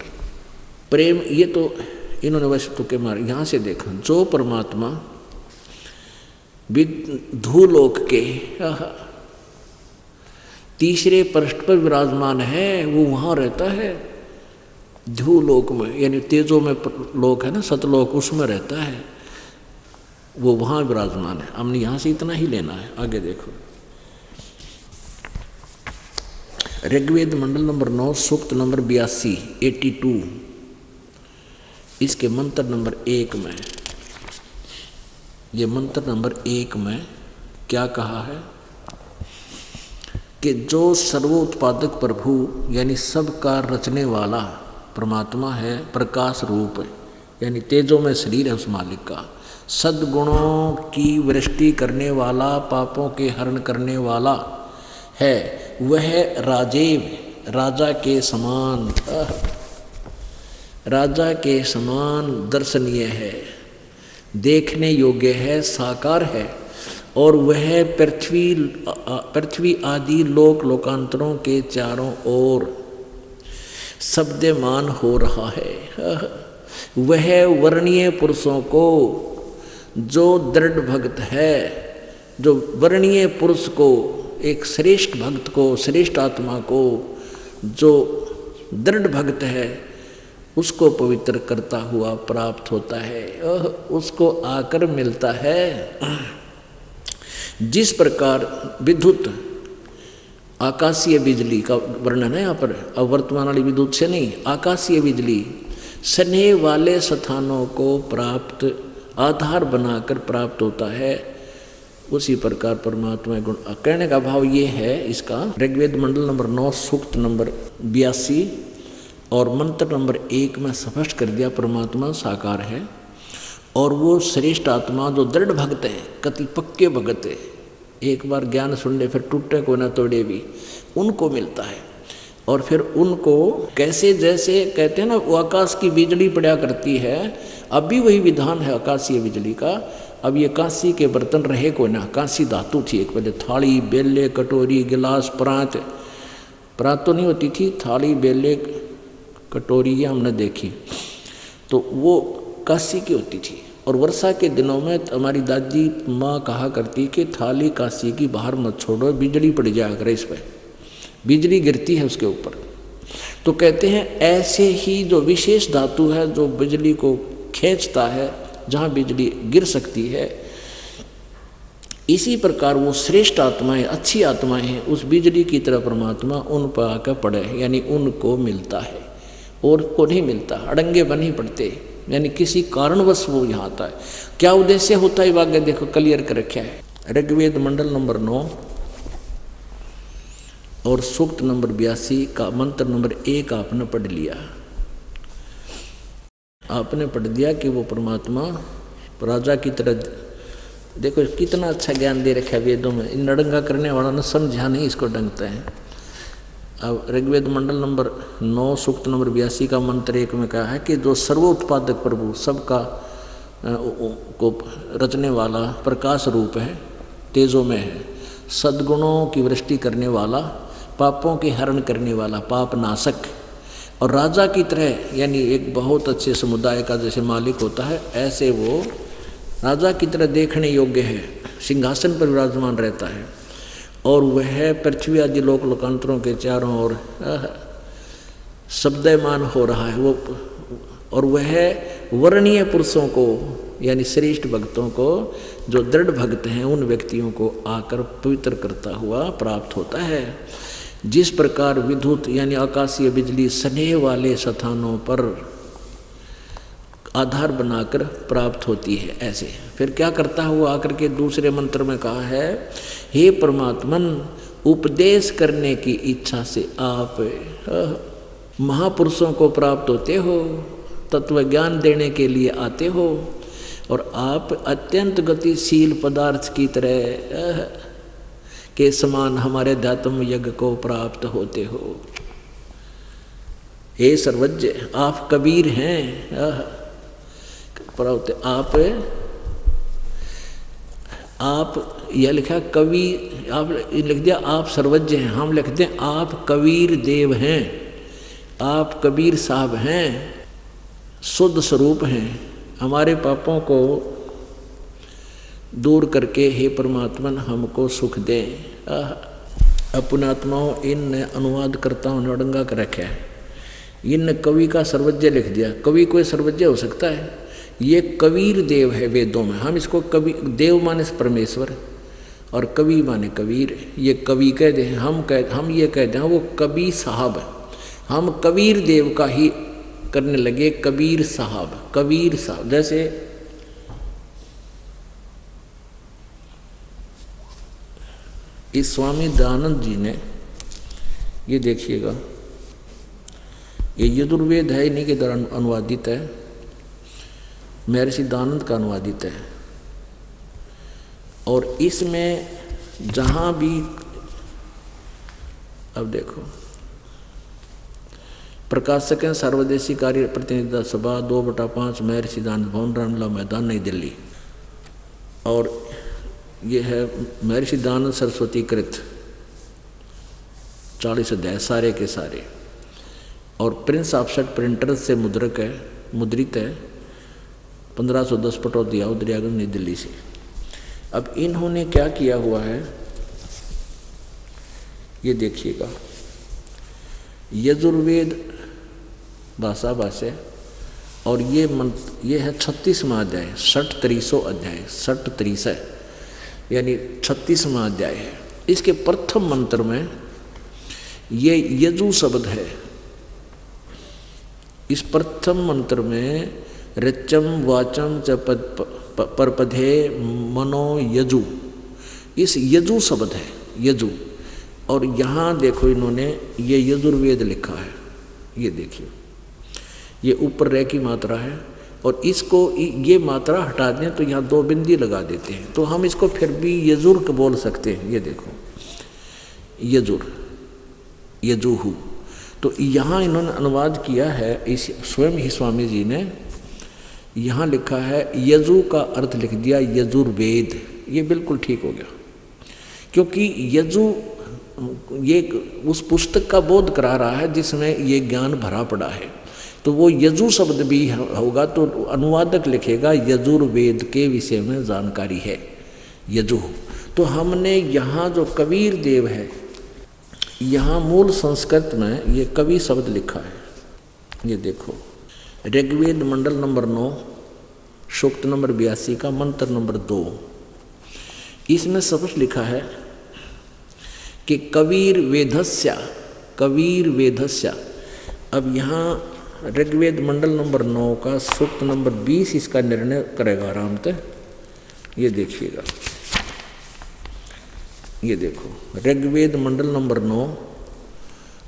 प्रेम, ये तो इन्होंने वैसे तो के मारे यहाँ से देखा, जो परमात्मा धूलोक के तीसरे पृष्ठ पर विराजमान है, वो वहाँ रहता है धूलोक में, यानी तेजों में लोक है ना, सतलोक, उसमें रहता है, वो वहाँ विराजमान है। हमने यहाँ से इतना ही लेना है। आगे देखो, ऋग्वेद मंडल नंबर 9 सूक्त नंबर 82 82, इसके मंत्र नंबर 1 में, ये मंत्र नंबर 1 में क्या कहा है कि जो सर्वोत्पादक प्रभु यानी सबका रचने वाला परमात्मा है, प्रकाश रूप है, यानी तेजों में शरीर है उस मालिक का, सद्गुणों की वृष्टि करने वाला, पापों के हरण करने वाला है, वह राजेव, राजा के समान, राजा के समान दर्शनीय है, देखने योग्य है, साकार है, और वह पृथ्वी आदि लोकांतरों के चारों ओर शब्दमान हो रहा है। वह वर्णीय पुरुषों को, जो दृढ़ भक्त है, जो वर्णीय पुरुष को, एक श्रेष्ठ भक्त को, श्रेष्ठ आत्मा को, जो दृढ़ भक्त है, उसको पवित्र करता हुआ प्राप्त होता है, उसको आकर मिलता है। जिस प्रकार विद्युत, आकाशीय बिजली का वर्णन है यहाँ पर, अब वर्तमान वाली विद्युत से नहीं, आकाशीय बिजली स्नेह वाले स्थानों को प्राप्त, आधार बनाकर प्राप्त होता है, उसी प्रकार परमात्मा गुण। कहने का भाव ये है इसका, ऋग्वेद मंडल नंबर 9 सूक्त नंबर 82 और मंत्र नंबर 1 में स्पष्ट कर दिया, परमात्मा साकार है और वो श्रेष्ठ आत्मा जो दृढ़ भक्त है, कति पक्के भगत है, एक बार ज्ञान सुन ले फिर टूटे को न तोड़े भी, उनको मिलता है। और फिर उनको कैसे, जैसे कहते हैं ना, वो आकाश की बिजली पड़ा करती है, अब भी वही विधान है आकाशीय बिजली का। अब ये कांसी के बर्तन रहे को ना, कांसी धातु थी एक पहले, थाली, बेले, कटोरी, गिलास, परात, परात तो नहीं होती थी, थाली, बेले, कटोरी ये हमने देखी, तो वो कांसी की होती थी। और वर्षा के दिनों में हमारी दादी माँ कहा करती कि थाली कांसी की बाहर मत छोड़ो, बिजली पड़ जाया करे, इस पर बिजली गिरती है उसके ऊपर। तो कहते हैं ऐसे ही जो विशेष धातु है जो बिजली को खींचता है, जहाँ बिजली गिर सकती है, इसी प्रकार वो श्रेष्ठ आत्माएं, अच्छी आत्माएं हैं, उस बिजली की तरह परमात्मा उन पर आकर पड़े, यानी उनको मिलता है और को नहीं मिलता, अड़ंगे बन ही पड़ते, यानी किसी कारणवश वो यहाँ आता है। क्या उद्देश्य होता है वाक्य देखो क्लियर कर रखा है। ऋग्वेद मंडल नंबर 9 और सूक्त नंबर 82 का मंत्र नंबर 1 आपने पढ़ लिया। आपने पढ़ दिया कि वो परमात्मा राजा की तरह, देखो कितना अच्छा ज्ञान दे रखा है वेदों में। इन नड़ंगा करने वाला ने समझा नहीं इसको ढंगता है। अब ऋग्वेद मंडल नंबर 9 सूक्त नंबर 82 का मंत्र 1 में कहा है कि जो सर्वोत्पादक प्रभु सबका को रचने वाला प्रकाश रूप है, तेजों में है, सद्गुणों की वृष्टि करने वाला, पापों की हरण करने वाला, पाप नाशक, और राजा की तरह यानी एक बहुत अच्छे समुदाय का जैसे मालिक होता है ऐसे वो राजा की तरह देखने योग्य है, सिंहासन पर विराजमान रहता है। और वह पृथ्वी आदि लोक लोकांतरों के चारों ओर शब्दमान हो रहा है वो, और वह वर्णीय पुरुषों को यानी श्रेष्ठ भक्तों को, जो दृढ़ भक्त हैं उन व्यक्तियों को आकर पवित्र करता हुआ प्राप्त होता है। जिस प्रकार विद्युत यानी आकाशीय बिजली स्नेह वाले स्थानों पर आधार बनाकर प्राप्त होती है, ऐसे फिर क्या करता है वो आकर के दूसरे मंत्र में कहा है, हे परमात्मन उपदेश करने की इच्छा से आप महापुरुषों को प्राप्त होते हो, तत्व ज्ञान देने के लिए आते हो, और आप अत्यंत गतिशील पदार्थ की तरह के समान हमारे अध्यात्म यज्ञ को प्राप्त होते हो। हे सर्वज्ञ आप कबीर हैं, आप यह लिखा कवि, आप लिख दिया आप सर्वज्ञ हैं, हम लिखते हैं आप कबीर देव हैं, आप कबीर साहब हैं, शुद्ध स्वरूप हैं, हमारे पापों को दूर करके हे परमात्मन हमको सुख दे। अपनात्माओं इन अनुवादकर्ताओं ने अड़ंगा कर रखा है, इन कवि का सर्वज्ञ लिख दिया। कवि कोई सर्वज्ञ हो सकता है? ये कबीर देव है वेदों में, हम इसको कवि, देव माने परमेश्वर और कवि माने कबीर, ये कवि कह दें, हम ये कह दें वो कबीर साहब है, हम कबीर देव का ही करने लगे कबीर साहब, कबीर साहब। जैसे इस स्वामी दयानंद जी ने, ये देखिएगा, ये यजुर्वेद है, इन्हीं के द्वारा अनुवादित है, महर्षि दयानंद का अनुवादित है। और इसमें जहाँ भी, अब देखो, प्रकाशक हैं सर्वदेशी कार्य प्रतिनिधि सभा 2/5 महर्षि दयानंद भवन रामला मैदान नई दिल्ली। और ये है महर्षि दयानंद सरस्वती कृत 40 अध्याय सारे के सारे, और प्रिंस ऑफसेट प्रिंटर से मुद्रित है 1510 पटौदिया उदरियागंज नई दिल्ली से। अब इन्होंने क्या किया हुआ है ये देखिएगा, यजुर्वेद भाषा भाष्य, और ये है 36वां अध्याय, 63 अध्याय, 63 यानी 36वां अध्याय है। इसके प्रथम मंत्र में ये यजु शब्द है। इस प्रथम मंत्र में ऋचम वाचम च परपधे मनो यजु, इस यजु शब्द है, यजु। और यहाँ देखो इन्होंने ये यजुर्वेद लिखा है, ये देखिए, ये ऊपर रह की मात्रा है, और इसको ये मात्रा हटा दें तो यहाँ 2 बिंदी लगा देते हैं, तो हम इसको फिर भी यजुर बोल सकते हैं। ये देखो यजुर, यजुहु, तो यहाँ इन्होंने अनुवाद किया है, इस स्वयं ही स्वामी जी ने यहाँ लिखा है, यजु का अर्थ लिख दिया यजुर्वेद। ये बिल्कुल ठीक हो गया, क्योंकि यजु ये उस पुस्तक का बोध करा रहा है जिसमें ये ज्ञान भरा पड़ा है, तो वो यजु शब्द भी होगा तो अनुवादक लिखेगा यजुर्वेद के विषय में जानकारी है, यजु। तो हमने यहाँ जो कबीर देव है, यहाँ मूल संस्कृत में ये कवि शब्द लिखा है। ये देखो ऋग्वेद मंडल नंबर 9 सूक्त नंबर 82 का मंत्र नंबर 2, इसमें स्पष्ट लिखा है कि कबीर वेधस्या, कबीर वेधस्या। अब यहाँ ऋग्वेद मंडल नंबर 9 का सूक्त नंबर 20 इसका निर्णय करेगा आराम से। ये देखिएगा, ये देखो ऋग्वेद मंडल नंबर 9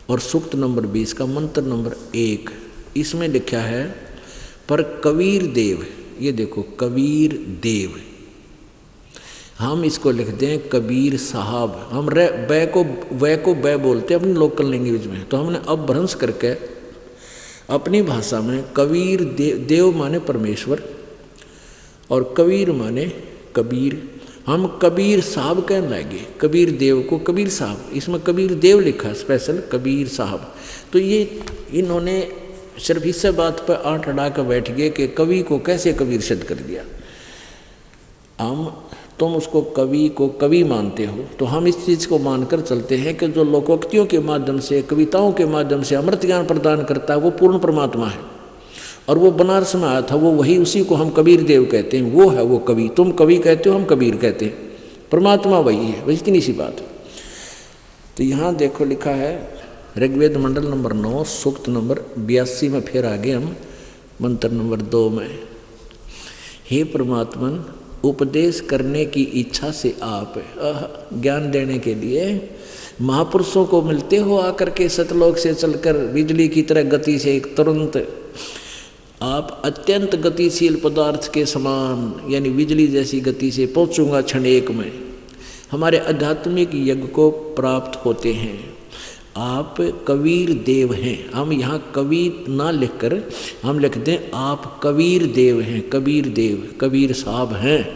और सूक्त नंबर 20 का मंत्र नंबर 1, इसमें लिखा है पर कबीर देव, ये देखो कबीर देव, हम इसको लिखते हैं कबीर साहब। हम बै को बै बोलते हैं अपनी लोकल लैंग्वेज में, तो हमने अब भ्रंश करके अपनी भाषा में कबीर देव माने परमेश्वर और कबीर माने कबीर, हम कबीर साहब कहने लगे। कबीर देव को कबीर साहब, इसमें कबीर देव लिखा स्पेशल कबीर साहब। तो ये इन्होंने सिर्फ इस बात पर आंट अड़ा कर बैठ गए कि कवि को कैसे कबीर शब्द कर दिया। तुम उसको कवि को कवि मानते हो, तो हम इस चीज़ को मानकर चलते हैं कि जो लोकोक्तियों के माध्यम से, कविताओं के माध्यम से अमृत ज्ञान प्रदान करता है वो पूर्ण परमात्मा है। और वो बनारस में आया था, वो वही, उसी को हम कबीर देव कहते हैं, वो है वो कवि। तुम कवि कहते हो, हम कबीर कहते हैं, परमात्मा वही है, बस इतनी सी बात है। तो यहाँ देखो लिखा है ऋग्वेद मंडल नंबर 9 सूक्त नंबर 82 में, फिर आगे हम मंत्र नंबर 2 में, हे परमात्मन उपदेश करने की इच्छा से आप ज्ञान देने के लिए महापुरुषों को मिलते हो आकर के सतलोक से चलकर बिजली की तरह गति से एक तुरंत आप अत्यंत गतिशील पदार्थ के समान यानी बिजली जैसी गति से पहुंचूंगा क्षण एक में, हमारे आध्यात्मिक यज्ञ को प्राप्त होते हैं। आप कबीर देव हैं। हम यहाँ कवि ना लिखकर हम लिखते हैं आप कबीर देव हैं, कबीर देव, कबीर साहब हैं,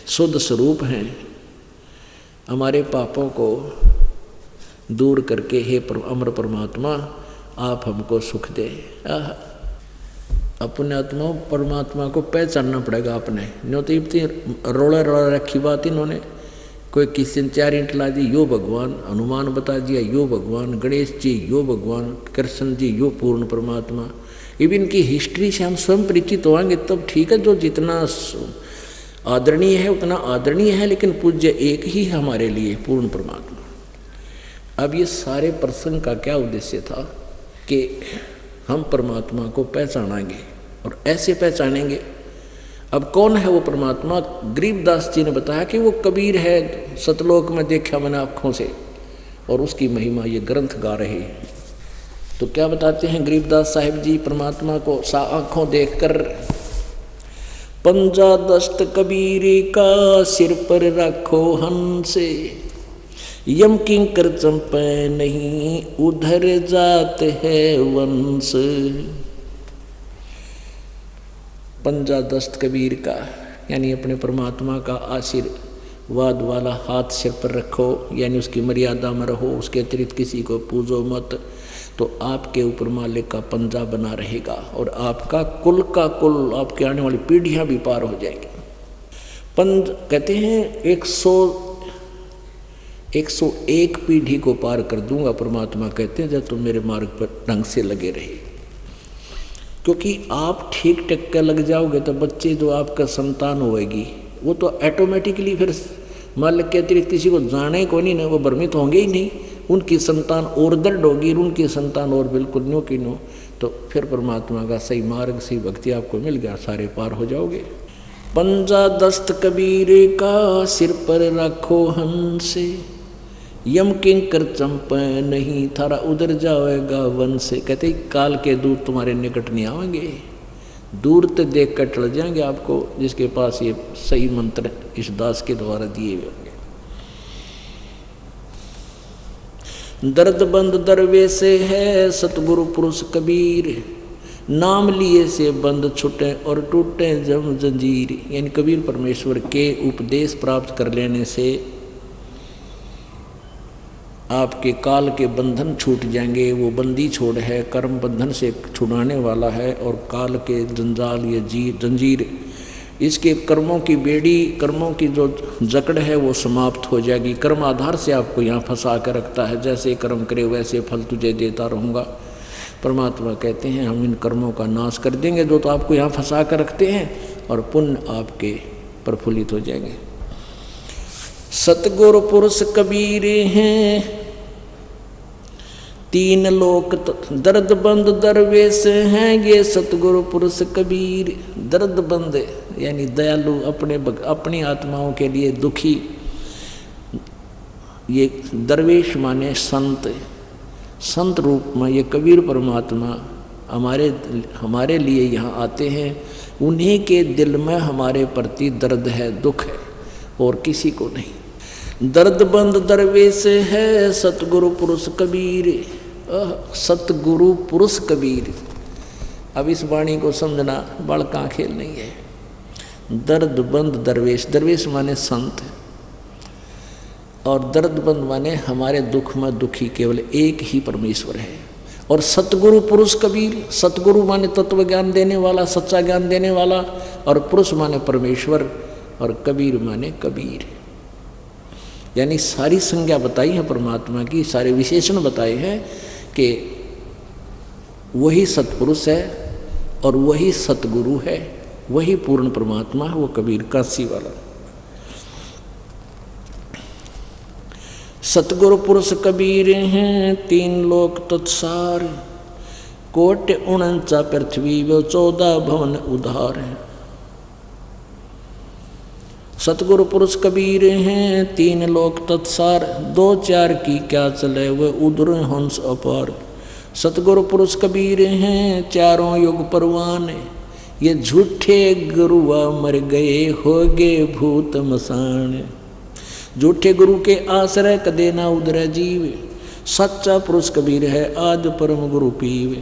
शुद्ध स्वरूप हैं। हमारे पापों को दूर करके हे अमर परमात्मा आप हमको सुख दे। अपने आत्मा परमात्मा को पहचानना पड़ेगा अपने, नो तो इतनी रोड़ा रोड़ा रखी बात इन्होंने, कोई किसी ने 4 ईंट ला दी, यो भगवान, हनुमान बता दिया यो भगवान, गणेश जी यो भगवान, कृष्ण जी यो पूर्ण परमात्मा। इवन इनकी हिस्ट्री से हम स्वयं परिचित होंगे तब ठीक है, जो जितना आदरणीय है उतना आदरणीय है, लेकिन पूज्य एक ही है हमारे लिए, पूर्ण परमात्मा। अब ये सारे प्रसंग का क्या उद्देश्य था कि हम परमात्मा को पहचानेंगे और ऐसे पहचानेंगे। अब कौन है वो परमात्मा? गरीबदास जी ने बताया कि वो कबीर है, सतलोक में देखा मैंने आँखों से, और उसकी महिमा ये ग्रंथ गा रहे हैं। तो क्या बताते हैं गरीबदास साहिब जी परमात्मा को आँखों देखकर? पंजा दस्त कबीर का सिर पर रखो हंस, यम किंकर चंपे नहीं उधर जात है वंश। पंजा दस्त कबीर का यानी अपने परमात्मा का आशीर्वाद वाला हाथ सिर पर रखो, यानी उसकी मर्यादा में रहो, उसके अतिरिक्त किसी को पूजो मत, तो आपके ऊपर मालिक का पंजा बना रहेगा और आपका कुल का कुल, आपके आने वाली पीढ़ियां भी पार हो जाएंगी। पंज कहते हैं 101 पीढ़ी को पार कर दूंगा, परमात्मा कहते हैं, जब तुम मेरे मार्ग पर ढंग से लगे रहे। क्योंकि आप ठीक टक्कर लग जाओगे तो बच्चे जो आपका संतान होएगी वो तो ऑटोमेटिकली फिर मालिक के अतिरिक्त किसी को जाने को नहीं, वो भ्रमित होंगे ही नहीं, उनकी संतान और दृढ़ होगी, उनकी संतान और बिल्कुल नो की नो, तो फिर परमात्मा का सही मार्ग, सही भक्ति आपको मिल गया, सारे पार हो जाओगे। पंजा दस्त कबीर का सिर पर रखो हंस, यम किंकर चंपे नहीं थारा उधर जाएगा वन से। कहते काल के दूत तुम्हारे निकट नहीं आएंगे, दूर तक देख कर टल जाएंगे आपको, जिसके पास ये सही मंत्र इस दास के द्वारा दिए हुए होंगे। दर्द बंद दरवे से है सतगुरु पुरुष कबीर, नाम लिए से बंद छुटे और टूटे जम जंजीर। यानी कबीर परमेश्वर के उपदेश प्राप्त कर लेने से आपके काल के बंधन छूट जाएंगे। वो बंदी छोड़ है, कर्म बंधन से छुड़ाने वाला है, और काल के जंजाल ये जंजीर, इसके कर्मों की बेड़ी, कर्मों की जो जकड़ है वो समाप्त हो जाएगी। कर्म आधार से आपको यहाँ फंसा कर रखता है, जैसे कर्म करे वैसे फल तुझे देता रहूँगा। परमात्मा कहते हैं हम इन कर्मों का नाश कर देंगे जो तो आपको यहाँ फंसा कर रखते हैं, और पुण्य आपके प्रफुल्लित हो जाएंगे। सतगुरु पुरुष कबीर हैं 3 लोक दर्द बंद दरवेश हैं ये सतगुरु पुरुष कबीर। दर्द बंद यानी दयालु, अपनी आत्माओं के लिए दुखी, ये दरवेश माने संत, संत रूप में ये कबीर परमात्मा हमारे लिए यहाँ आते हैं, उन्हीं के दिल में हमारे प्रति दर्द है, दुख है, और किसी को नहीं। दर्द बंद दरवेश है सतगुरु पुरुष कबीर, सतगुरु पुरुष कबीर। अब इस वाणी को समझना बड़का खेल नहीं है। दर्द बंद दरवेश, दरवेश माने संत, और दर्द बंद माने हमारे दुख में दुखी केवल एक ही परमेश्वर है। और सतगुरु पुरुष कबीर, सतगुरु माने तत्व ज्ञान देने वाला, सच्चा ज्ञान देने वाला, और पुरुष माने परमेश्वर, और कबीर माने कबीर। यानी सारी संज्ञा बताई है परमात्मा की, सारे विशेषण बताए हैं कि वही सतपुरुष है और वही सतगुरु है, वही पूर्ण परमात्मा है, वो कबीर काशी वाला। सतगुरु पुरुष कबीर हैं 3 लोक तत्सार, कोट 49 पृथ्वी वो 14 भवन उधार है। सतगुरु पुरुष कबीर हैं 3 लोक तत्सार, 2-4 की क्या चले वे उधर हंस अपार। सतगुरु पुरुष कबीर हैं 4 युग परवान, ये झूठे गुरुआ मर गए होगे भूत मसान। झूठे गुरु के आश्रय कदे ना उधर जीव, सच्चा पुरुष कबीर है आज परम गुरु पीव।